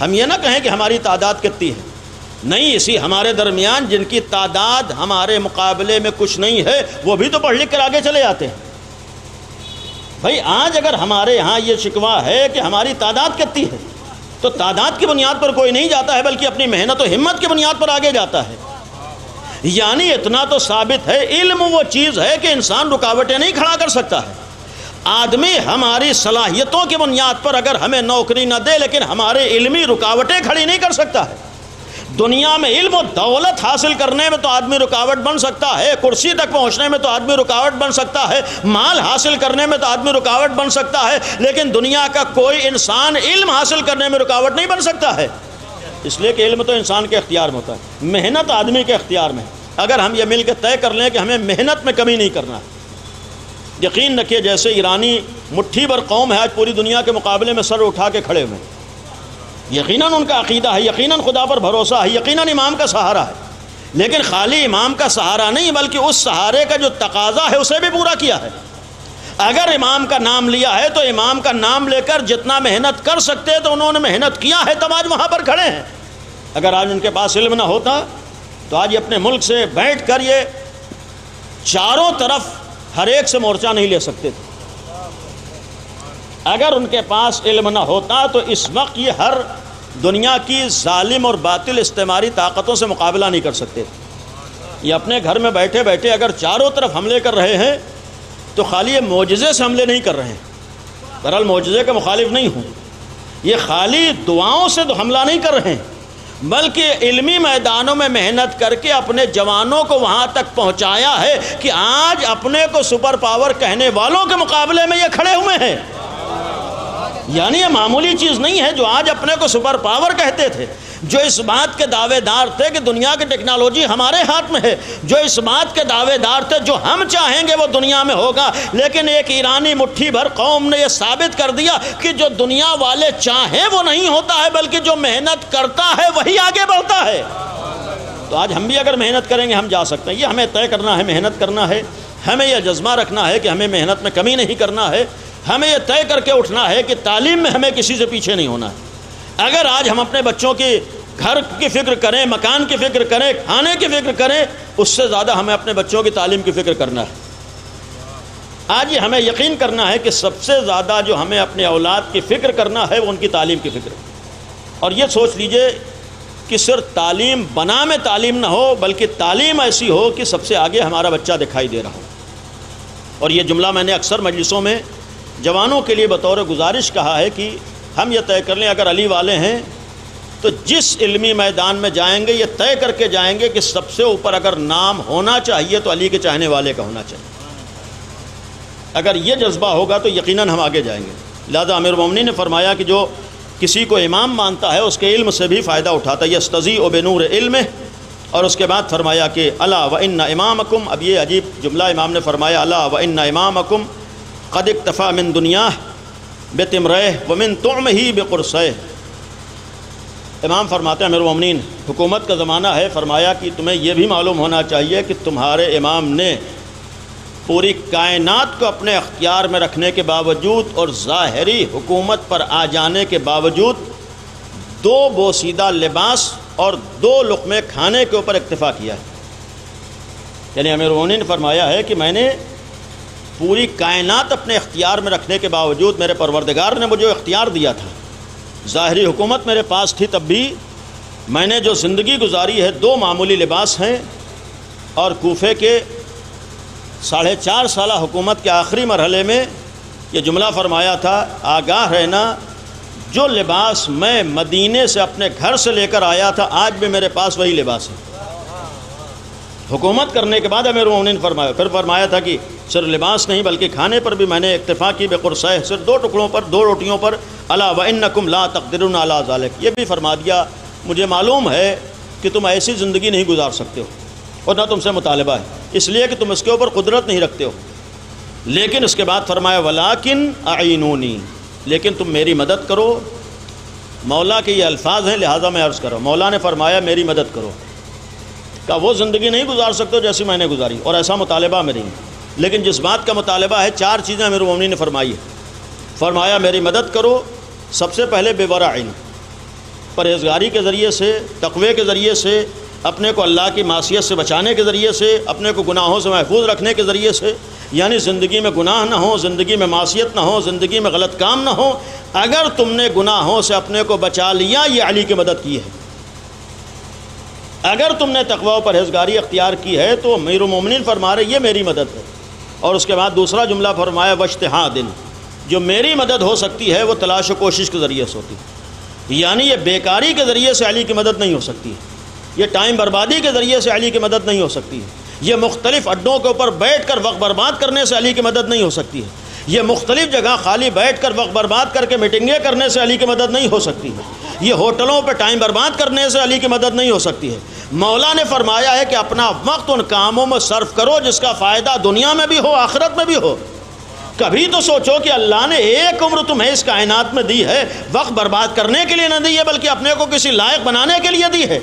ہم یہ نہ کہیں کہ ہماری تعداد کتنی ہے، نہیں، اسی ہمارے درمیان جن کی تعداد ہمارے مقابلے میں کچھ نہیں ہے وہ بھی تو پڑھ لکھ کر آگے چلے جاتے ہیں۔ بھائی آج اگر ہمارے ہاں یہ شکوہ ہے کہ ہماری تعداد کتنی ہے تو تعداد کی بنیاد پر کوئی نہیں جاتا ہے بلکہ اپنی محنت و ہمت کی بنیاد پر آگے جاتا ہے۔ یعنی اتنا تو ثابت ہے، علم وہ چیز ہے کہ انسان رکاوٹیں نہیں کھڑا کر سکتا ہے۔ آدمی ہماری صلاحیتوں کی بنیاد پر اگر ہمیں نوکری نہ دے لیکن ہمارے علمی رکاوٹیں کھڑی نہیں کر سکتا ہے۔ دنیا میں علم و دولت حاصل کرنے میں تو آدمی رکاوٹ بن سکتا ہے، کرسی تک پہنچنے میں تو آدمی رکاوٹ بن سکتا ہے، مال حاصل کرنے میں تو آدمی رکاوٹ بن سکتا ہے، لیکن دنیا کا کوئی انسان علم حاصل کرنے میں رکاوٹ نہیں بن سکتا ہے، اس لیے کہ علم تو انسان کے اختیار میں ہوتا ہے، محنت آدمی کے اختیار میں۔ اگر ہم یہ مل کے طے کر لیں کہ ہمیں محنت میں کمی نہیں کرنا ہے، یقین رکھیے جیسے ایرانی مٹھی بھر قوم ہے آج پوری دنیا کے مقابلے میں سر اٹھا کے کھڑے ہوئے ہیں، یقیناً ان کا عقیدہ ہے، یقیناً خدا پر بھروسہ ہے، یقیناً امام کا سہارا ہے، لیکن خالی امام کا سہارا نہیں بلکہ اس سہارے کا جو تقاضا ہے اسے بھی پورا کیا ہے۔ اگر امام کا نام لیا ہے تو امام کا نام لے کر جتنا محنت کر سکتے تو انہوں نے محنت کیا ہے، تب آج وہاں پر کھڑے ہیں۔ اگر آج ان کے پاس علم نہ ہوتا تو آج یہ اپنے ملک سے بیٹھ کر یہ چاروں طرف ہر ایک سے مورچہ نہیں لے سکتے تھے۔ اگر ان کے پاس علم نہ ہوتا تو اس وقت یہ ہر دنیا کی ظالم اور باطل استعماری طاقتوں سے مقابلہ نہیں کر سکتے تھے۔ یہ اپنے گھر میں بیٹھے بیٹھے اگر چاروں طرف حملے کر رہے ہیں تو خالی یہ معجزے سے حملے نہیں کر رہے ہیں، بہرحال معجزے کا مخالف نہیں ہوں، یہ خالی دعاؤں سے تو حملہ نہیں کر رہے ہیں بلکہ علمی میدانوں میں محنت کر کے اپنے جوانوں کو وہاں تک پہنچایا ہے کہ آج اپنے کو سپر پاور کہنے والوں کے مقابلے میں یہ کھڑے ہوئے ہیں۔ یعنی یہ معمولی چیز نہیں ہے، جو آج اپنے کو سپر پاور کہتے تھے، جو اس بات کے دعوے دار تھے کہ دنیا کی ٹیکنالوجی ہمارے ہاتھ میں ہے، جو اس بات کے دعوے دار تھے جو ہم چاہیں گے وہ دنیا میں ہوگا، لیکن ایک ایرانی مٹھی بھر قوم نے یہ ثابت کر دیا کہ جو دنیا والے چاہیں وہ نہیں ہوتا ہے بلکہ جو محنت کرتا ہے وہی آگے بڑھتا ہے۔ تو آج ہم بھی اگر محنت کریں گے ہم جا سکتے ہیں، یہ ہمیں طے کرنا ہے، محنت کرنا ہے، ہمیں یہ جذبہ رکھنا ہے کہ ہمیں محنت میں کمی نہیں کرنا ہے، ہمیں یہ طے کر کے اٹھنا ہے کہ تعلیم میں ہمیں کسی سے پیچھے نہیں ہونا ہے۔ اگر آج ہم اپنے بچوں کی گھر کی فکر کریں، مکان کی فکر کریں، کھانے کی فکر کریں، اس سے زیادہ ہمیں اپنے بچوں کی تعلیم کی فکر کرنا ہے۔ آج یہ ہمیں یقین کرنا ہے کہ سب سے زیادہ جو ہمیں اپنے اولاد کی فکر کرنا ہے وہ ان کی تعلیم کی فکر ہے۔ اور یہ سوچ لیجئے کہ صرف تعلیم بنا میں تعلیم نہ ہو بلکہ تعلیم ایسی ہو کہ سب سے آگے ہمارا بچہ دکھائی دے رہا ہو۔ اور یہ جملہ میں نے اکثر مجلسوں میں جوانوں کے لیے بطور گزارش کہا ہے کہ ہم یہ طے کر لیں اگر علی والے ہیں تو جس علمی میدان میں جائیں گے یہ طے کر کے جائیں گے کہ سب سے اوپر اگر نام ہونا چاہیے تو علی کے چاہنے والے کا ہونا چاہیے۔ اگر یہ جذبہ ہوگا تو یقیناً ہم آگے جائیں گے۔ لہذا امیر المومنین نے فرمایا کہ جو کسی کو امام مانتا ہے اس کے علم سے بھی فائدہ اٹھاتا ہے، یستضیء بنور علمہ۔ اور اس کے بعد فرمایا کہ الا وان امامکم، اب یہ عجیب جملہ امام نے فرمایا، الا وان امامکم قد اکتفى من دنیاہ بتمرہ ومن طعمہ بقرصہ۔ امام فرماتے ہیں امیر المومنین حکومت کا زمانہ ہے، فرمایا کہ تمہیں یہ بھی معلوم ہونا چاہیے کہ تمہارے امام نے پوری کائنات کو اپنے اختیار میں رکھنے کے باوجود اور ظاہری حکومت پر آ جانے کے باوجود 2 بوسیدہ لباس اور 2 لقمے کھانے کے اوپر اکتفا کیا ہے۔ یعنی امیر المومنین نے فرمایا ہے کہ میں نے پوری کائنات اپنے اختیار میں رکھنے کے باوجود میرے پروردگار نے مجھے اختیار دیا تھا، ظاہری حکومت میرے پاس تھی تب بھی میں نے جو زندگی گزاری ہے 2 معمولی لباس ہیں، اور کوفے کے 4.5 سالہ حکومت کے آخری مرحلے میں یہ جملہ فرمایا تھا، آگاہ رہنا جو لباس میں مدینے سے اپنے گھر سے لے کر آیا تھا آج بھی میرے پاس وہی لباس ہے۔ حکومت کرنے کے بعد امیر المومنین فرمایا، پھر فرمایا تھا کہ صرف لباس نہیں بلکہ کھانے پر بھی میں نے اکتفا کی بقرصہ، صرف 2 ٹکڑوں پر، 2 روٹیوں پر، الا وانکم لا تقدرون علی ذلک، یہ بھی فرما دیا مجھے معلوم ہے کہ تم ایسی زندگی نہیں گزار سکتے ہو اور نہ تم سے مطالبہ ہے، اس لیے کہ تم اس کے اوپر قدرت نہیں رکھتے ہو۔ لیکن اس کے بعد فرمایا ولیکن اعینونی، لیکن تم میری مدد کرو۔ مولا کے یہ الفاظ ہیں، لہٰذا میں عرض کروں، مولا نے فرمایا میری مدد کرو، کہ وہ زندگی نہیں گزار سکتے جیسی میں نے گزاری، اور ایسا مطالبہ میں نہیں، لیکن جس بات کا مطالبہ ہے 4 چیزیں امیر المومنین نے فرمائی ہے۔ فرمایا میری مدد کرو، سب سے پہلے بورعین، پرہیزگاری کے ذریعے سے، تقوی کے ذریعے سے، اپنے کو اللہ کی معصیت سے بچانے کے ذریعے سے، اپنے کو گناہوں سے محفوظ رکھنے کے ذریعے سے، یعنی زندگی میں گناہ نہ ہو، زندگی میں معصیت نہ ہو، زندگی میں غلط کام نہ ہو۔ اگر تم نے گناہوں سے اپنے کو بچا لیا، یہ علی کی مدد کی ہے۔ اگر تم نے تقوی و پرہیزگاری اختیار کی ہے تو امیر المومنین فرما رہے یہ میری مدد ہے۔ اور اس کے بعد دوسرا جملہ فرمایا واجتہاد، جو میری مدد ہو سکتی ہے وہ تلاش و کوشش کے ذریعے سے ہوتی ہے، یعنی یہ بیکاری کے ذریعے سے علی کی مدد نہیں ہو سکتی ہے، یہ ٹائم بربادی کے ذریعے سے علی کی مدد نہیں ہو سکتی ہے، یہ مختلف اڈوں کے اوپر بیٹھ کر وقت برباد کرنے سے علی کی مدد نہیں ہو سکتی ہے، یہ مختلف جگہ خالی بیٹھ کر وقت برباد کر کے میٹنگیں کرنے سے علی کی مدد نہیں ہو سکتی ہے، یہ ہوٹلوں پہ ٹائم برباد کرنے سے علی کی مدد نہیں ہو سکتی ہے۔ مولا نے فرمایا ہے کہ اپنا وقت ان کاموں میں صرف کرو جس کا فائدہ دنیا میں بھی ہو، آخرت میں بھی ہو۔ کبھی تو سوچو کہ اللہ نے ایک عمر تمہیں اس کائنات میں دی ہے، وقت برباد کرنے کے لیے نہ دی ہے بلکہ اپنے کو کسی لائق بنانے کے لیے دی ہے۔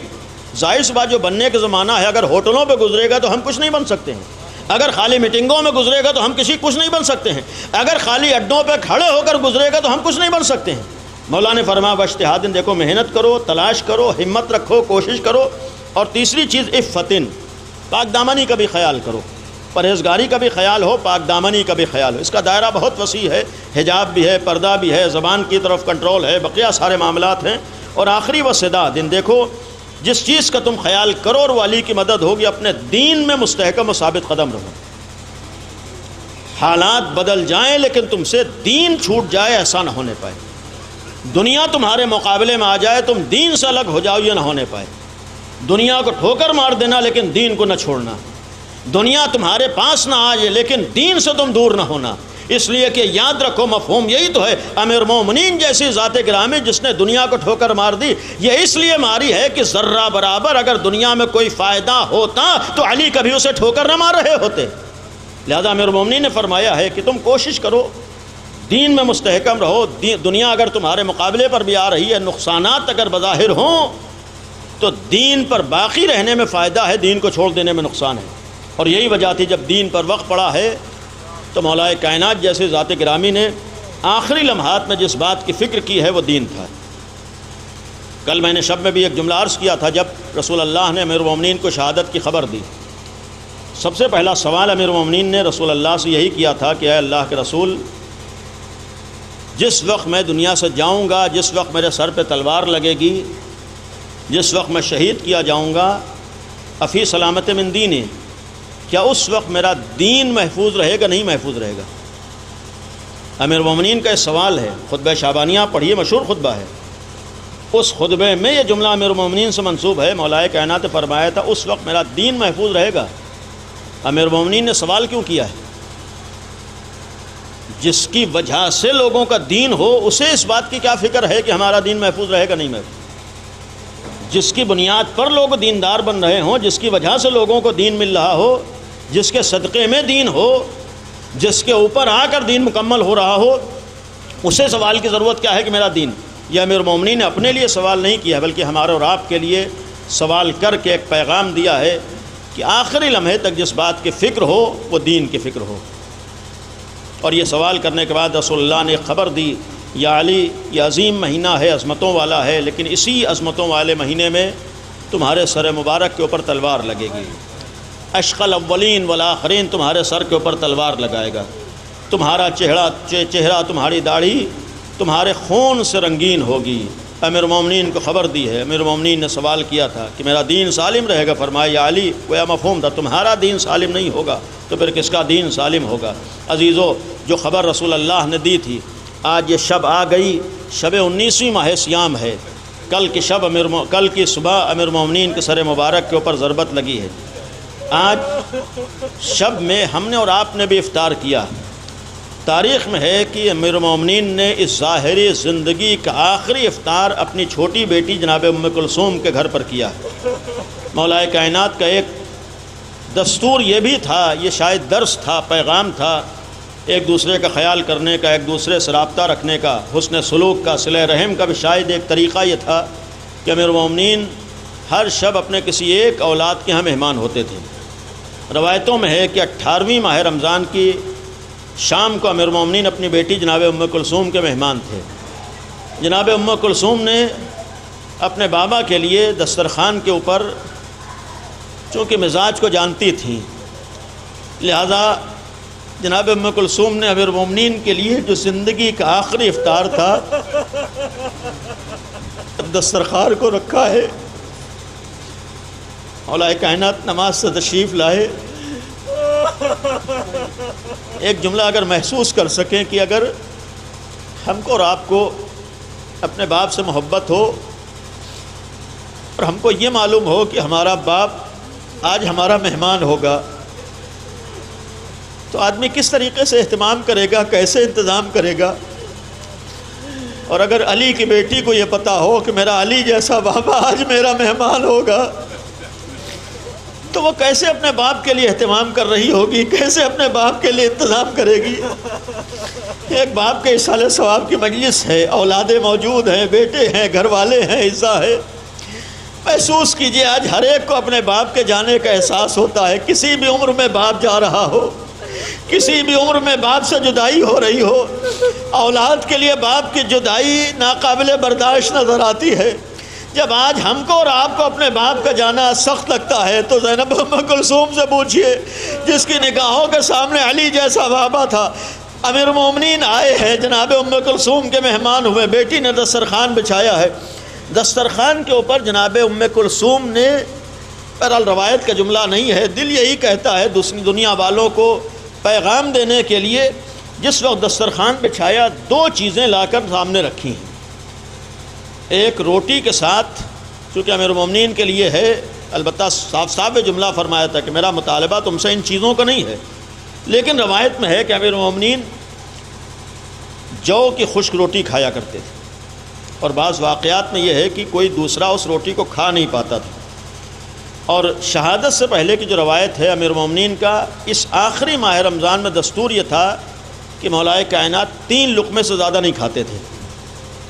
ظاہر سی بات جو بننے کا زمانہ ہے، اگر ہوٹلوں پہ گزرے گا تو ہم کچھ نہیں بن سکتے ہیں، اگر خالی میٹنگوں میں گزرے گا تو ہم کچھ نہیں بن سکتے ہیں، اگر خالی اڈوں پہ کھڑے ہو کر گزرے گا تو ہم کچھ نہیں بن سکتے ہیں۔ مولا نے فرمایا واجتہاد، دیکھو محنت کرو، تلاش کرو، ہمت رکھو، کوشش کرو۔ اور تیسری چیز عفتن، پاک دامنی کا بھی خیال کرو، پرہیزگاری کا بھی خیال ہو، پاک دامنی کا بھی خیال ہو۔ اس کا دائرہ بہت وسیع ہے، حجاب بھی ہے، پردہ بھی ہے، زبان کی طرف کنٹرول ہے، بقیہ سارے معاملات ہیں۔ اور آخری وسداد، دیکھو جس چیز کا تم خیال کرو اور وہ علی کی مدد ہوگی، اپنے دین میں مستحکم و ثابت قدم رہو۔ حالات بدل جائیں لیکن تم سے دین چھوٹ جائے ایسا نہ ہونے پائے، دنیا تمہارے مقابلے میں آ جائے تم دین سے الگ ہو جاؤ یہ نہ ہونے پائے، دنیا کو ٹھوکر مار دینا لیکن دین کو نہ چھوڑنا، دنیا تمہارے پاس نہ آ جائے لیکن دین سے تم دور نہ ہونا۔ اس لیے کہ یاد رکھو مفہوم یہی تو ہے، امیر مومنین جیسی ذات گرامی جس نے دنیا کو ٹھوکر مار دی، یہ اس لیے ماری ہے کہ ذرہ برابر اگر دنیا میں کوئی فائدہ ہوتا تو علی کبھی اسے ٹھوکر نہ مار رہے ہوتے۔ لہذا امیر مومنین نے فرمایا ہے کہ تم کوشش کرو، دین میں مستحکم رہو، دنیا اگر تمہارے مقابلے پر بھی آ رہی ہے، نقصانات اگر بظاہر ہوں تو دین پر باقی رہنے میں فائدہ ہے، دین کو چھوڑ دینے میں نقصان ہے۔ اور یہی وجہ تھی جب دین پر وقت پڑا ہے تو مولا کائنات جیسے ذات گرامی نے آخری لمحات میں جس بات کی فکر کی ہے وہ دین تھا۔ کل میں نے شب میں بھی ایک جملہ عرض کیا تھا، جب رسول اللہ نے امیر المومنین کو شہادت کی خبر دی، سب سے پہلا سوال امیر المومنین نے رسول اللہ سے یہی کیا تھا کہ اے اللہ کے رسول، جس وقت میں دنیا سے جاؤں گا، جس وقت میرے سر پہ تلوار لگے گی، جس وقت میں شہید کیا جاؤں گا، افی سلامت من دینی، کیا اس وقت میرا دین محفوظ رہے گا نہیں محفوظ رہے گا؟ امیر المومنین کا یہ سوال ہے، خطبہ شعبانیہ پڑھیے، مشہور خطبہ ہے، اس خطبے میں یہ جملہ امیر المومنین سے منسوب ہے، مولا کائنات نے فرمایا تھا اس وقت میرا دین محفوظ رہے گا۔ امیر المومنین نے سوال کیوں کیا ہے؟ جس کی وجہ سے لوگوں کا دین ہو اسے اس بات کی کیا فکر ہے کہ ہمارا دین محفوظ رہے گا نہیں محفوظ؟ جس کی بنیاد پر لوگ دیندار بن رہے ہوں، جس کی وجہ سے لوگوں کو دین مل رہا ہو، جس کے صدقے میں دین ہو، جس کے اوپر آ کر دین مکمل ہو رہا ہو، اسے سوال کی ضرورت کیا ہے کہ میرا دین؟ یہ امیر المومنین نے اپنے لیے سوال نہیں کیا بلکہ ہمارے اور آپ کے لیے سوال کر کے ایک پیغام دیا ہے کہ آخری لمحے تک جس بات کی فکر ہو وہ دین کی فکر ہو۔ اور یہ سوال کرنے کے بعد رسول اللہ نے خبر دی، یا علی یہ عظیم مہینہ ہے، عظمتوں والا ہے، لیکن اسی عظمتوں والے مہینے میں تمہارے سر مبارک کے اوپر تلوار لگے گی، اشقى الاولین والآخرین تمہارے سر کے اوپر تلوار لگائے گا، تمہارا چہرہ تمہاری داڑھی تمہارے خون سے رنگین ہوگی، امیر المومنین کو خبر دی ہے۔ امیر المومنین نے سوال کیا تھا کہ میرا دین سالم رہے گا؟ فرمایا یا علی، گویا مفہوم تھا تمہارا دین سالم نہیں ہوگا تو پھر کس کا دین سالم ہوگا؟ عزیزو، جو خبر رسول اللہ نے دی تھی، آج یہ شب آ گئی، شب 19ویں ماہ سیام ہے۔ کل کی صبح امیر المومنین کے سر مبارک کے اوپر ضربت لگی ہے۔ آج شب میں ہم نے اور آپ نے بھی افطار کیا۔ تاریخ میں ہے کہ امیر المومنین نے اس ظاہری زندگی کا آخری افطار اپنی چھوٹی بیٹی جناب ام کلثوم کے گھر پر کیا۔ مولا کائنات کا ایک دستور یہ بھی تھا، یہ شاید درس تھا، پیغام تھا، ایک دوسرے کا خیال کرنے کا، ایک دوسرے سے رابطہ رکھنے کا، حسن سلوک کا، صلہ رحم کا بھی شاید ایک طریقہ یہ تھا کہ امیر المومنین ہر شب اپنے کسی ایک اولاد کے ہاں مہمان ہوتے تھے۔ روایتوں میں ہے کہ 18ویں ماہ رمضان کی شام کو امیر المومنین اپنی بیٹی جناب ام کلثوم کے مہمان تھے۔ جناب ام کلثوم نے اپنے بابا کے لیے دسترخوان کے اوپر، چونکہ مزاج کو جانتی تھیں، لہذا جناب ام کلثوم نے امیر المومنین کے لیے جو زندگی کا آخری افطار تھا دسترخوان کو رکھا ہے۔ مولا کائنات نماز سے تشریف لائے، ایک جملہ اگر محسوس کر سکیں کہ اگر ہم کو اور آپ کو اپنے باپ سے محبت ہو اور ہم کو یہ معلوم ہو کہ ہمارا باپ آج ہمارا مہمان ہوگا، تو آدمی کس طریقے سے اہتمام کرے گا، کیسے انتظام کرے گا؟ اور اگر علی کی بیٹی کو یہ پتہ ہو کہ میرا علی جیسا بابا آج میرا مہمان ہوگا، تو وہ کیسے اپنے باپ کے لیے اہتمام کر رہی ہوگی، کیسے اپنے باپ کے لیے انتظام کرے گی؟ ایک باپ کے ایصال ثواب کی مجلس ہے، اولادیں موجود ہیں، بیٹے ہیں، گھر والے ہیں، عزا ہے۔ محسوس کیجئے آج ہر ایک کو اپنے باپ کے جانے کا احساس ہوتا ہے۔ کسی بھی عمر میں باپ جا رہا ہو، کسی بھی عمر میں باپ سے جدائی ہو رہی ہو، اولاد کے لیے باپ کی جدائی ناقابل برداشت نظر آتی ہے۔ جب آج ہم کو اور آپ کو اپنے باپ کا جانا سخت لگتا ہے تو زینب ام کلثوم سے پوچھئے، جس کی نگاہوں کے سامنے علی جیسا بابا تھا۔ امیر المومنین آئے ہیں، جناب ام کلثوم کے مہمان ہوئے، بیٹی نے دسترخوان بچھایا ہے، دسترخوان کے اوپر جناب ام کلثوم نے، بہرحال روایت کا جملہ نہیں ہے، دل یہی کہتا ہے دوسری دنیا والوں کو پیغام دینے کے لیے، جس وقت دسترخوان بچھایا دو چیزیں لا کر سامنے رکھی ہیں۔ ایک روٹی کے ساتھ، چونکہ امیر المومنین کے لیے ہے، البتہ صاف صاف جملہ فرمایا تھا کہ میرا مطالبہ تم سے ان چیزوں کا نہیں ہے، لیکن روایت میں ہے کہ امیر المومنین جو کی خشک روٹی کھایا کرتے تھے، اور بعض واقعات میں یہ ہے کہ کوئی دوسرا اس روٹی کو کھا نہیں پاتا تھا۔ اور شہادت سے پہلے کی جو روایت ہے امیر المومنین کا، اس آخری ماہ رمضان میں دستور یہ تھا کہ مولا کائنات 3 لقمے سے زیادہ نہیں کھاتے تھے،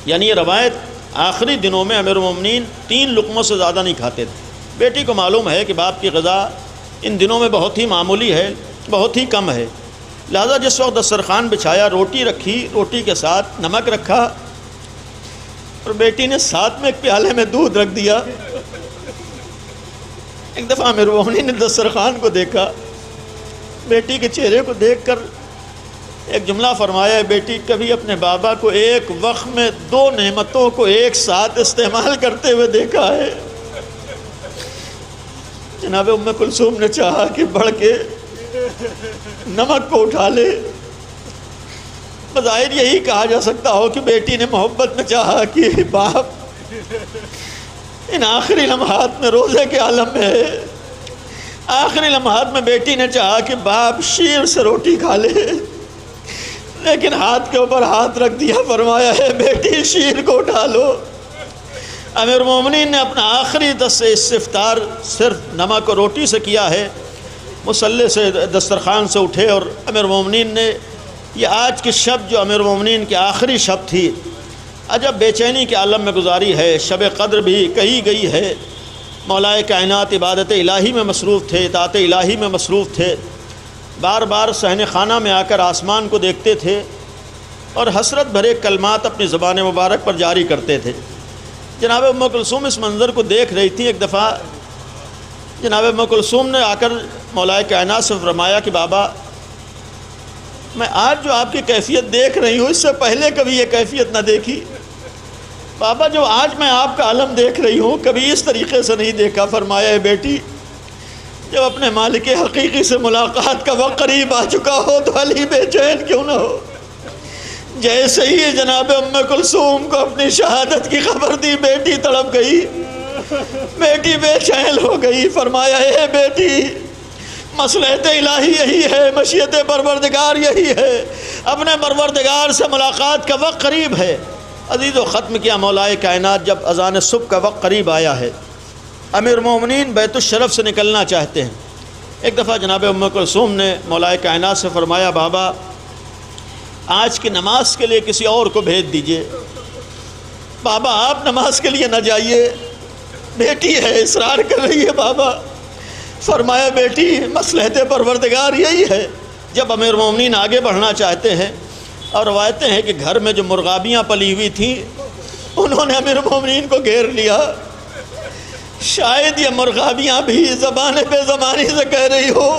یعنی یہ روایت آخری دنوں میں امیر المومنین 3 لقموں سے زیادہ نہیں کھاتے تھے۔ بیٹی کو معلوم ہے کہ باپ کی غذا ان دنوں میں بہت ہی معمولی ہے، بہت ہی کم ہے، لہذا جس وقت دسترخوان بچھایا، روٹی رکھی، روٹی کے ساتھ نمک رکھا، اور بیٹی نے ساتھ میں ایک پیالے میں دودھ رکھ دیا۔ ایک دفعہ امیر المومنین نے دسترخوان کو دیکھا، بیٹی کے چہرے کو دیکھ کر ایک جملہ فرمایا ہے، بیٹی کبھی اپنے بابا کو ایک وقت میں 2 نعمتوں کو ایک ساتھ استعمال کرتے ہوئے دیکھا ہے۔ جناب ام کلثوم نے چاہا کہ بڑھ کے نمک کو اٹھا لے۔ بظاہر یہی کہا جا سکتا ہو کہ بیٹی نے محبت میں چاہا کہ باپ ان آخری لمحات میں روزے کے عالم میں ہے، آخری لمحات میں بیٹی نے چاہا کہ باپ شیر سے روٹی کھا لے، لیکن ہاتھ کے اوپر ہاتھ رکھ دیا، فرمایا ہے بیٹی شیر کو اٹھا لو۔ امیر المومنین نے اپنا آخری استفطار صرف نمک اور روٹی سے کیا ہے۔ مصلی سے، دسترخوان سے اٹھے، اور امیر المومنین نے یہ آج کی شب جو امیر المومنین کی آخری شب تھی، عجب بے چینی کے عالم میں گزاری ہے۔ شب قدر بھی کہی گئی ہے، مولا کائنات عبادت الہی میں مصروف تھے، اطاعت الہی میں مصروف تھے، بار بار صحن خانہ میں آ کر آسمان کو دیکھتے تھے اور حسرت بھرے کلمات اپنی زبان مبارک پر جاری کرتے تھے۔ جناب ام کلثوم اس منظر کو دیکھ رہی تھی۔ ایک دفعہ جناب ام کلثوم نے آ کر مولا کائنات سے فرمایا کہ بابا، میں آج جو آپ کی کیفیت دیکھ رہی ہوں، اس سے پہلے کبھی یہ کیفیت نہ دیکھی۔ بابا جو آج میں آپ کا عالم دیکھ رہی ہوں کبھی اس طریقے سے نہیں دیکھا۔ فرمایا اے بیٹی جب اپنے مالک حقیقی سے ملاقات کا وقت قریب آ چکا ہو تو علی بے چین کیوں نہ ہو۔ جیسے ہی جناب ام کلثوم کو اپنی شہادت کی خبر دی بیٹی تڑپ گئی، بیٹی بے چین ہو گئی۔ فرمایا اے بیٹی مصلحت الہی یہی ہے، مشیت پروردگار یہی ہے، اپنے پروردگار سے ملاقات کا وقت قریب ہے۔ عزیز و ختم کیا مولائے کائنات جب اذان صبح کا وقت قریب آیا ہے، امیر مومنین بیت الشرف سے نکلنا چاہتے ہیں۔ ایک دفعہ جناب ام کلثوم نے مولائے کائنات سے فرمایا بابا آج کی نماز کے لیے کسی اور کو بھیج دیجئے، بابا آپ نماز کے لیے نہ جائیے۔ بیٹی ہے اصرار کر رہی ہے بابا۔ فرمایا بیٹی مصلحت پروردگار یہی ہے۔ جب امیر مومنین آگے بڑھنا چاہتے ہیں اور روایتیں ہیں کہ گھر میں جو مرغابیاں پلی ہوئی تھیں انہوں نے امیر مومنین کو گھیر لیا۔ شاید یہ مرغابیاں بھی زبان پہ زمانی سے کہہ رہی ہو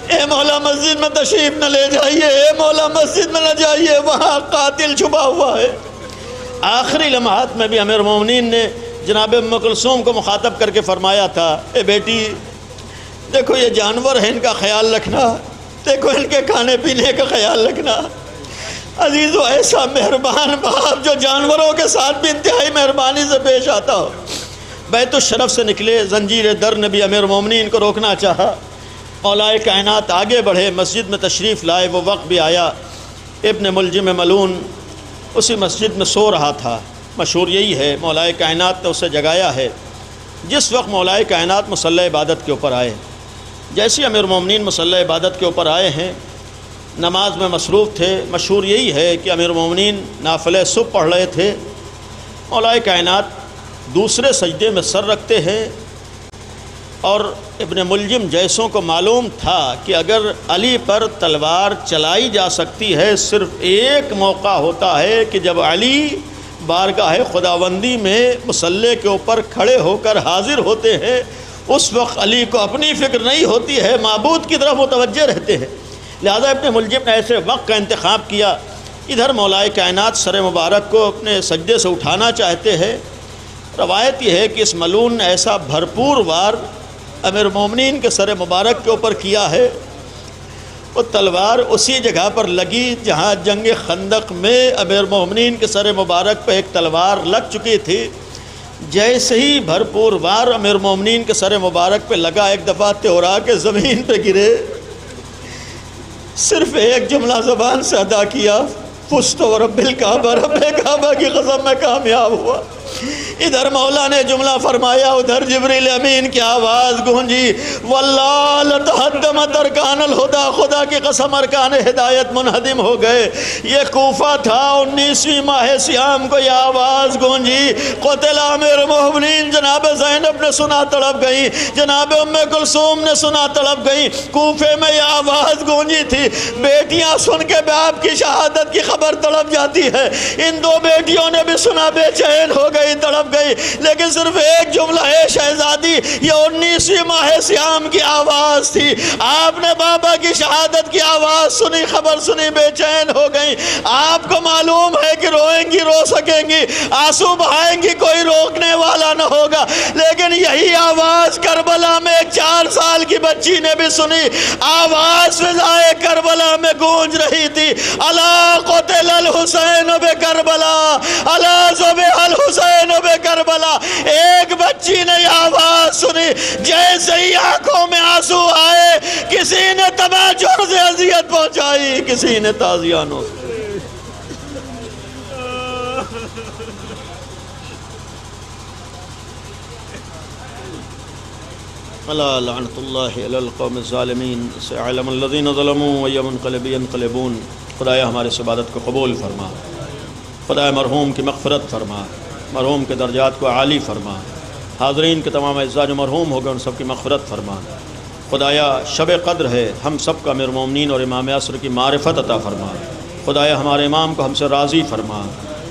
اے مولا مسجد میں تشریف نہ لے جائیے، اے مولا مسجد میں نہ جائیے، وہاں قاتل چھپا ہوا ہے۔ آخری لمحات میں بھی امیر مومنین نے جناب ام کلثوم کو مخاطب کر کے فرمایا تھا اے بیٹی دیکھو یہ جانور ہیں، ان کا خیال رکھنا، دیکھو ان کے کھانے پینے کا خیال رکھنا۔ عزیزو ایسا مہربان باپ جو جانوروں کے ساتھ بھی انتہائی مہربانی سے پیش آتا ہو۔ بیت الشرف سے نکلے، زنجیر در نے بھی امیر مومنین کو روکنا چاہا۔ مولائے کائنات آگے بڑھے، مسجد میں تشریف لائے، وہ وقت بھی آیا ابن ملجم ملعون اسی مسجد میں سو رہا تھا۔ مشہور یہی ہے مولائے کائنات نے اسے جگایا ہے جس وقت مولائے کائنات مصلی عبادت کے اوپر آئے۔ جیسے امیر مومنین مصلی عبادت کے اوپر آئے ہیں نماز میں مصروف تھے۔ مشہور یہی ہے کہ امیر مومنین نافلہ صبح پڑھ رہے تھے، مولائے کائنات دوسرے سجدے میں سر رکھتے ہیں، اور ابن ملجم جیسوں کو معلوم تھا کہ اگر علی پر تلوار چلائی جا سکتی ہے صرف ایک موقع ہوتا ہے کہ جب علی بارگاہ خداوندی میں مصلی کے اوپر کھڑے ہو کر حاضر ہوتے ہیں، اس وقت علی کو اپنی فکر نہیں ہوتی ہے، معبود کی طرف متوجہ رہتے ہیں۔ لہذا ابن ملجم نے ایسے وقت کا انتخاب کیا۔ ادھر مولائے کائنات سر مبارک کو اپنے سجدے سے اٹھانا چاہتے ہیں۔ روایت یہ ہے کہ اس ملعون نے ایسا بھرپور وار امیر مومنین کے سر مبارک کے اوپر کیا ہے، وہ تلوار اسی جگہ پر لگی جہاں جنگ خندق میں امیر مومنین کے سر مبارک پہ ایک تلوار لگ چکی تھی۔ جیسے ہی بھرپور وار امیر مومنین کے سر مبارک پہ لگا، ایک دفعہ تہورا کے زمین پہ گرے، صرف ایک جملہ زبان سے ادا کیا، فزت ورب الکعبہ، رب کعبہ کی قسم میں کامیاب ہوا۔ ادھر مولا نے جملہ فرمایا، ادھر جبریل امین کی آواز گونجی، واللہ لتہدمت ارکان الہدا، خدا کی قسم ارکان ہدایت منہدم ہو گئے۔ یہ کوفہ تھا، 19ویں ماہ سیام کو یہ آواز گونجی، قتل امیر مومنین۔ جناب زینب نے سنا تڑپ گئی، جناب ام کلثوم نے سنا تڑپ گئی، کوفے میں یہ آواز گونجی تھی۔ بیٹیاں سن کے باپ کی شہادت کی خبر تڑپ جاتی ہے، ان دو بیٹیوں نے بھی سنا، بے چین ہو گئی، تڑپ گئی، لیکن صرف ایک جملہ ہے شہزادی، یہ 19ویں ماہ سیام کی آواز تھی۔ آپ نے بابا کی شہادت کی آواز سنی، خبر سنی، بے چین ہو گئی۔ آپ کو معلوم ہے کہ روئیں گی، رو سکیں گی، آنسو بہائیں گی، کوئی روکنے والا نہ ہوگا، لیکن یہی آواز کربلا میں ایک 4 سال کی بچی نے بھی سنی۔ آواز فضائے کربلا میں گونج رہی تھی، الا قتل الحسین بکربلا، الا ذبح الحسین بکربلا۔ ایک بچی نے یہ آواز سنی، جیسے ہی آنکھوں میں آنسو آئے، کسی نے تباجر سے اذیت پہنچائی، کسی نے تازیانوں سے۔ الا لعنت اللہ علی القوم الظالمین، سيعلم الذین ظلموا وأي منقلب ينقلبون۔ خدایا ہمارے اس عبادت کو قبول فرما، خدایا مرحوم کی مغفرت فرما، مرحوم کے درجات کو عالی فرما، حاضرین کے تمام اعزاء جو مرحوم ہو گئے ان سب کی مغفرت فرما۔ خدایا شب قدر ہے، ہم سب کا امیر مومنین اور امام عصر کی معرفت عطا فرما۔ خدایا ہمارے امام کو ہم سے راضی فرما،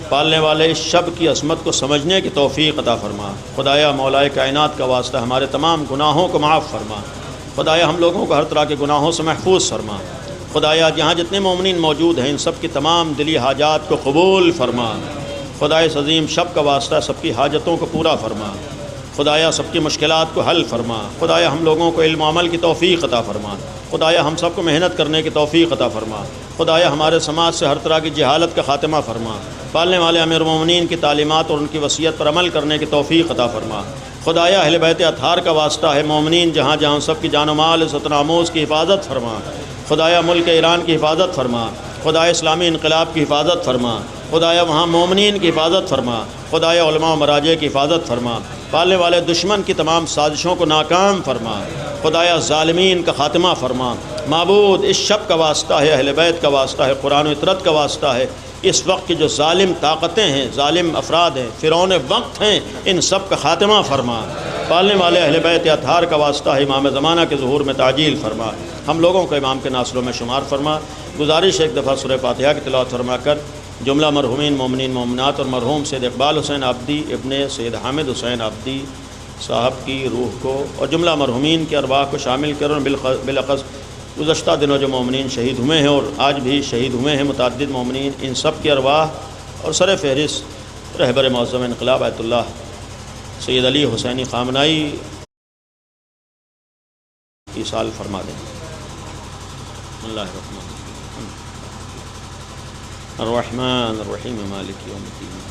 پالنے والے اس شب کی عظمت کو سمجھنے کی توفیق عطا فرما۔ خدایا مولائے کائنات کا واسطہ ہمارے تمام گناہوں کو معاف فرما۔ خدایا ہم لوگوں کو ہر طرح کے گناہوں سے محفوظ فرما۔ خدایا جہاں جتنے مومنین موجود ہیں ان سب کی تمام دلی حاجات کو قبول فرما۔ خدائے عظیم شب کا واسطہ سب کی حاجتوں کو پورا فرما، خدایا سب کی مشکلات کو حل فرما، خدایا ہم لوگوں کو علم و عمل کی توفیق عطا فرما، خدایا ہم سب کو محنت کرنے کی توفیق عطا فرما، خدایا ہمارے سماج سے ہر طرح کی جہالت کا خاتمہ فرما، پالنے والے امیر المومنین کی تعلیمات اور ان کی وصیت پر عمل کرنے کی توفیق عطا فرما، خدایا اہل بیت اطہار کا واسطہ ہے مومنین جہاں جہاں سب کی جان و مال عزت و ناموس کی حفاظت فرما، خدایا ملک ایران کی حفاظت فرما، خدایا اسلامی انقلاب کی حفاظت فرما، خدایا وہاں مومنین کی حفاظت فرما، خدایا علماء و مراجع کی حفاظت فرما، پالنے والے دشمن کی تمام سازشوں کو ناکام فرما، خدایا ظالمین کا خاتمہ فرما۔ معبود اس شب کا واسطہ ہے، اہل بیت کا واسطہ ہے، قرآن و اطرت کا واسطہ ہے، اس وقت کی جو ظالم طاقتیں ہیں، ظالم افراد ہیں، فرعون وقت ہیں، ان سب کا خاتمہ فرما۔ پالنے والے اہل بیت اطہار کا واسطہ ہے، امام زمانہ کے ظہور میں تعجیل فرما، ہم لوگوں کو امام کے ناصروں میں شمار فرما۔ گزارش ایک دفعہ سورہ فاتحہ کی تلاوت فرما کر جملہ مرحومین مومنین مومنات اور مرحوم سید اقبال حسین عابدی ابن سید حامد حسین عابدی صاحب کی روح کو اور جملہ مرحومین کے ارواح کو شامل کریں، بالاخص گزشتہ دنوں جو مومنین شہید ہوئے ہیں اور آج بھی شہید ہوئے ہیں متعدد مومنین، ان سب کی ارواح اور سر فہرست رہبر معظم انقلاب آیت اللہ سید علی حسینی خامنائی ایصال فرما دیں۔ اللہ الرحمن الرحیم مالک یوم الدین۔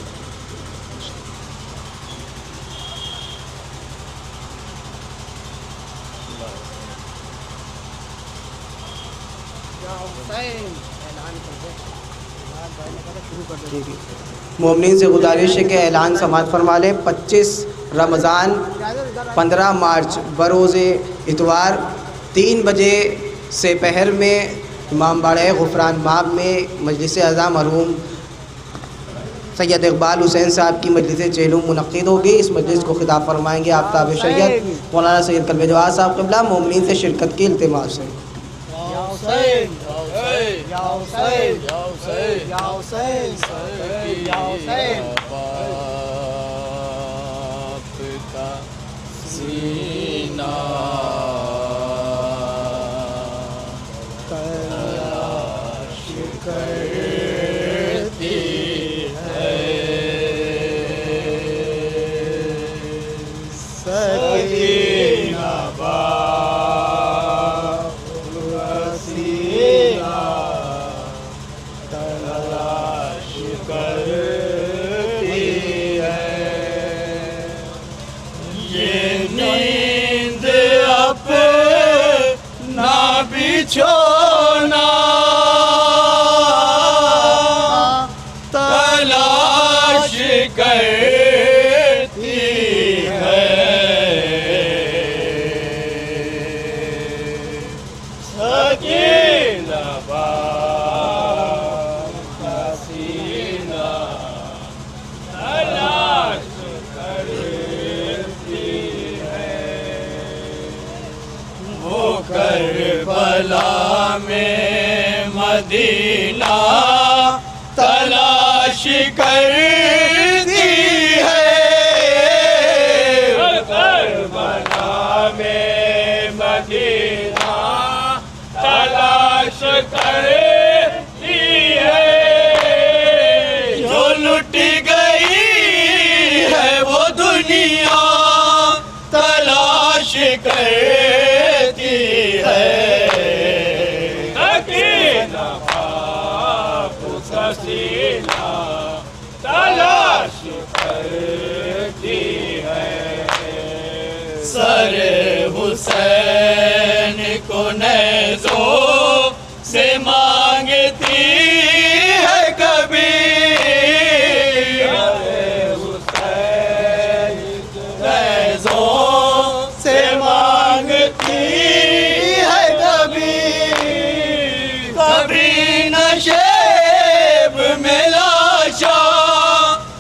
مومنین سے گزارش ہے کہ اعلان سماعت فرما لیں۔ 25 رمضان 15 مارچ بروز اتوار 3 بجے سے پہر میں امام باڑہ غفران ماب میں مجلس اعظم مرحوم سید اقبال حسین صاحب کی مجلس چہلم منعقد ہوگی۔ اس مجلس کو خطاب فرمائیں گے آفتاب شریعت مولانا سید قلب جواد صاحب قبلہ۔ مومنین سے شرکت کی التماس ہے۔ چھونا تلاش کرتی ہے، سکینہ باب کا سینہ تلاش کرتی ہے، وہ کربلا میں مدینہ تلاش کرتی ہے، کربلا میں مدینہ تلاش کرتی ہے، جو لٹ گئی ہے وہ دنیا تلاش کرتی ہے، تلاش کرتی ہے، سر حسین کو نیزوں سے مانگتی ہے کبھی، حسین نیزوں سے مانگتی ہے کبھی، کبھی نشیب میں لاشا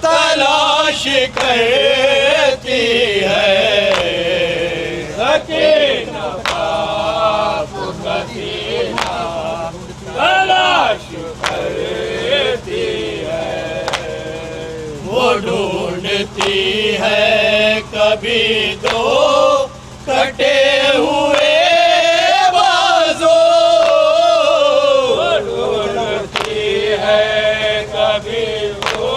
تلاش کرتی ہے، سکینہ باپ کا سینہ تلاش کرتی ہے، وہ ڈھونڈتی ہے کبھی دو کٹے ہوئے بازو، ڈھونڈتی ہے کبھی دو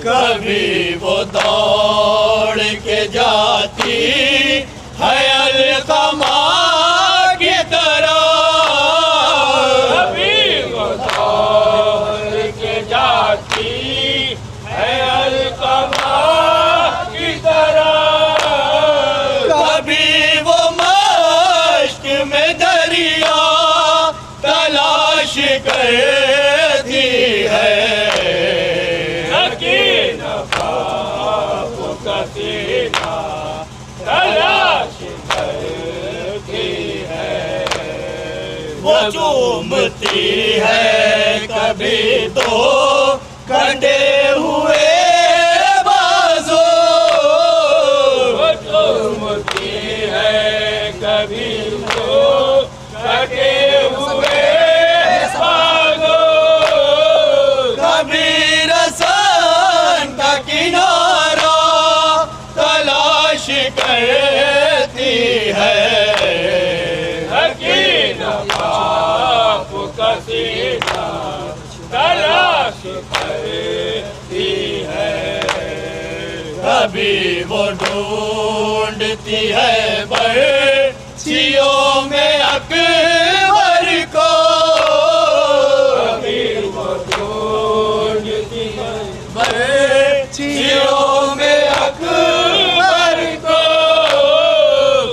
کبھی وہ دوڑ کے جاتی ہے علقمہ کی طرح، کبھی وہ دوڑ کے جاتی ہے علقمہ کی طرح، کبھی وہ مشق میں دریا تلاش کرتی ہے، تلاش کرتی ہے، وہ چومتی ہے کبھی تو کٹے ہوئے بازو، وہ چومتی ہے کبھی تو کٹے ہوئے بازو، کبھی رسن کا کنارہ تلاش کرتی ہے، حقیر پاپ کا سینہ تلاش کرتی ہے، کبھی وہ ڈھونڈتی ہے برچھیوں میں اکبر کو، کبھی وہ ڈھونڈتی ہے برچھیوں میں اکبر کو،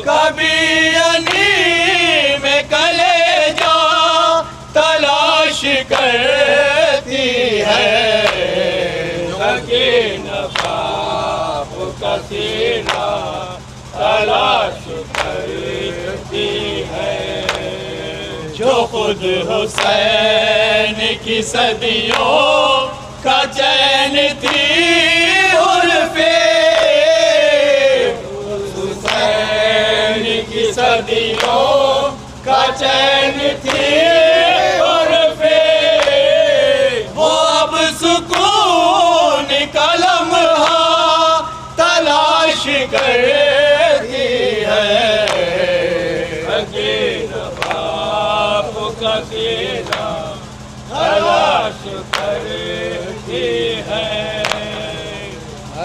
کبھی انی میں کلیجہ تلاش کرتی ہے، سکین باپ کا سینہ تلاش کرتی ہے، جو خود حسین کی صدیوں کا چین تھی عرفے، حسین کی صدیوں کا چین تھی عرفے، وہ اب سکون کا لمحہ تلاش کرتی ہے، حقیر باپ کا سینہ تلاش کرتی ہے،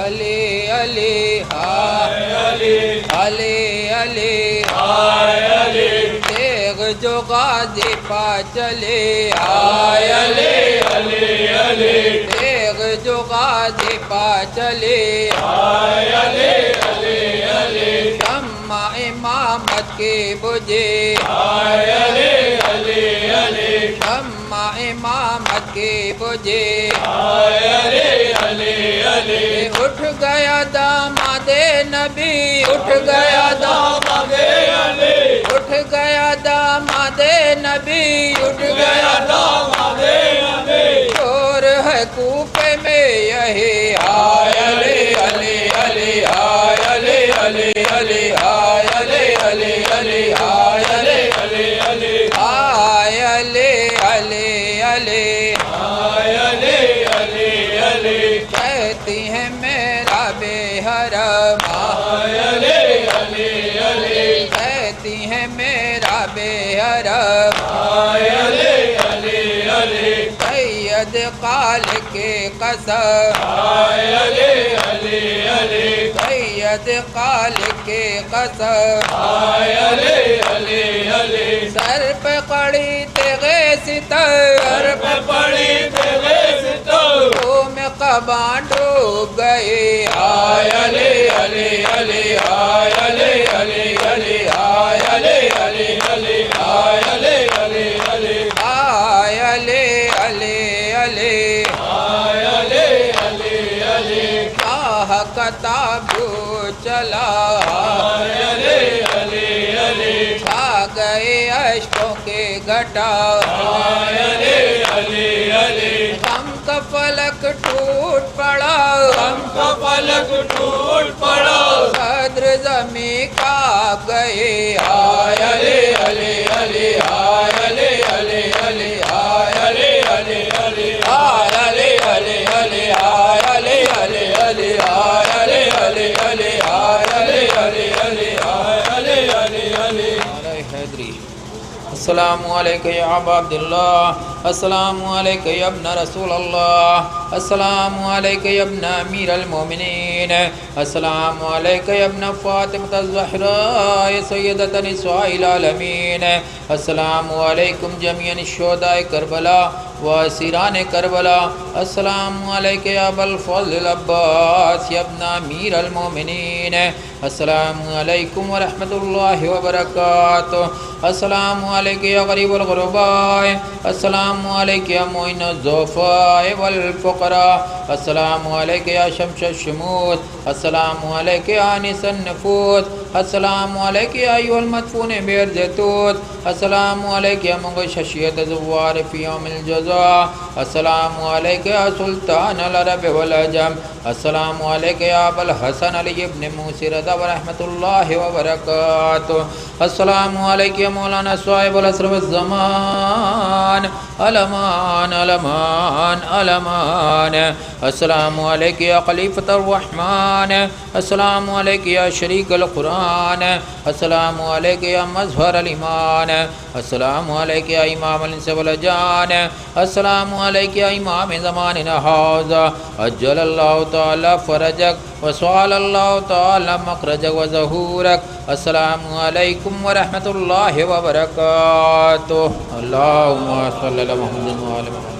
علی علی ہائے علی علی علی ہائے علی، تیغ جو غازی پا چلے ہائے علی علی علی، تیغ جو غازی پا چلے ہائے علی علی علی، شمع امامت کے بجھے ہائے علی علی علی، شمع امامت کے بجھے ہائے علی علی علی، اٹھ گیا داماد نبی، اٹھ گیا داماد علی، اٹھ گیا داماد نبی، اٹھ گیا گیا داماد علی، شور ہے کوفے میں یہی ہائے علی علی علی ہائے علی علی علی ہائے علی علی علی ہائے علی علی علی، ہائے علی علی علی، ہائے علی علی علی، کہتی ہیں میرا بے حرم، ہائے علی علی علی، کہتی ہیں میرا بے حرم، ہائے علی علی علی، سید خالق کے قسم، ہائے علی علی علی، سید خالق کے قسم، ہائے علی علی علی، سر پہ پڑی تیغے ستر، سر پہ پڑی تیرے ستر، میں قباں ڈوب گئے ہائے علی علی علی، ہائے علی علی علی، ہائے علی علی علی، ہائے علی علی علی، ہائے علی علی علی، ہائے علی علی علی، شاہ کا تابو چلا، ہائے علی علی علی، چھا گئے اشکوں کے گھٹا، ہائے علی علی علی، غم کا فلک ٹوٹ پڑا، غم کا فلک ٹوٹ پڑا، صدر زمیں کا گئے ہائے علی علی علی، ہائے علی علی علی، ہائے علی علی علی، ہائے علی علی علی، ہائے علی علی علی، ہائے علی علی علی، ہائے علی علی علی، ہائے علی علی علی، حیدری السلام علیکم یا ابا عبداللہ، السلام علیکم یا ابن رسول اللہ، السلام علیکم یا ابن امیر المومنین، السلام علیکم یا ابن فاطمہ الزہراء سیدۃ نساء العالمین، السلام علیکم جمیع الشہداء کربلا و اسیران کربلا، السلام علیکم یا ابا الفضل العباس یا ابن امیر المومنین، السلام علیکم ورحمۃ اللہ وبرکاتہ، السلام علیکم یا غریب الغرباء، السلام علیکم یا معین الضعفاء والفقراء، السلام علیکم یا شمس الشموس، السلام علیکم یا انیس النفوس، السلام علیکم یا ایھا المدفون بارض توت، السلام علیکم یا منغش ششیت زوار فی یوم الجزاء، السلام علیکم یا سلطان العرب والعجم، السلام علیکم یا ابا الحسن علی ابن موسی رضا ورحمۃ اللہ وبرکاتہ، السلام علیکم یا مولانا صاحب العصر والزمان، الامان الامان الامان، السلام علیکم یا خلیفۃ الرحمن، السلام علیکم یا شریک القرآن، السلام علیکم یا مظہر الایمان، السلام علیکم یا امام الانس والجان، السلام علیکم یا امام زماننا ھذا، عجل اللہ تعالی فرجک وسعال اللہ تعالی مخرجک وظہورک، السلام علیکم ورحمۃ اللہ وبرکاتہ، اللہم صلی علی محمد وعلی محمد۔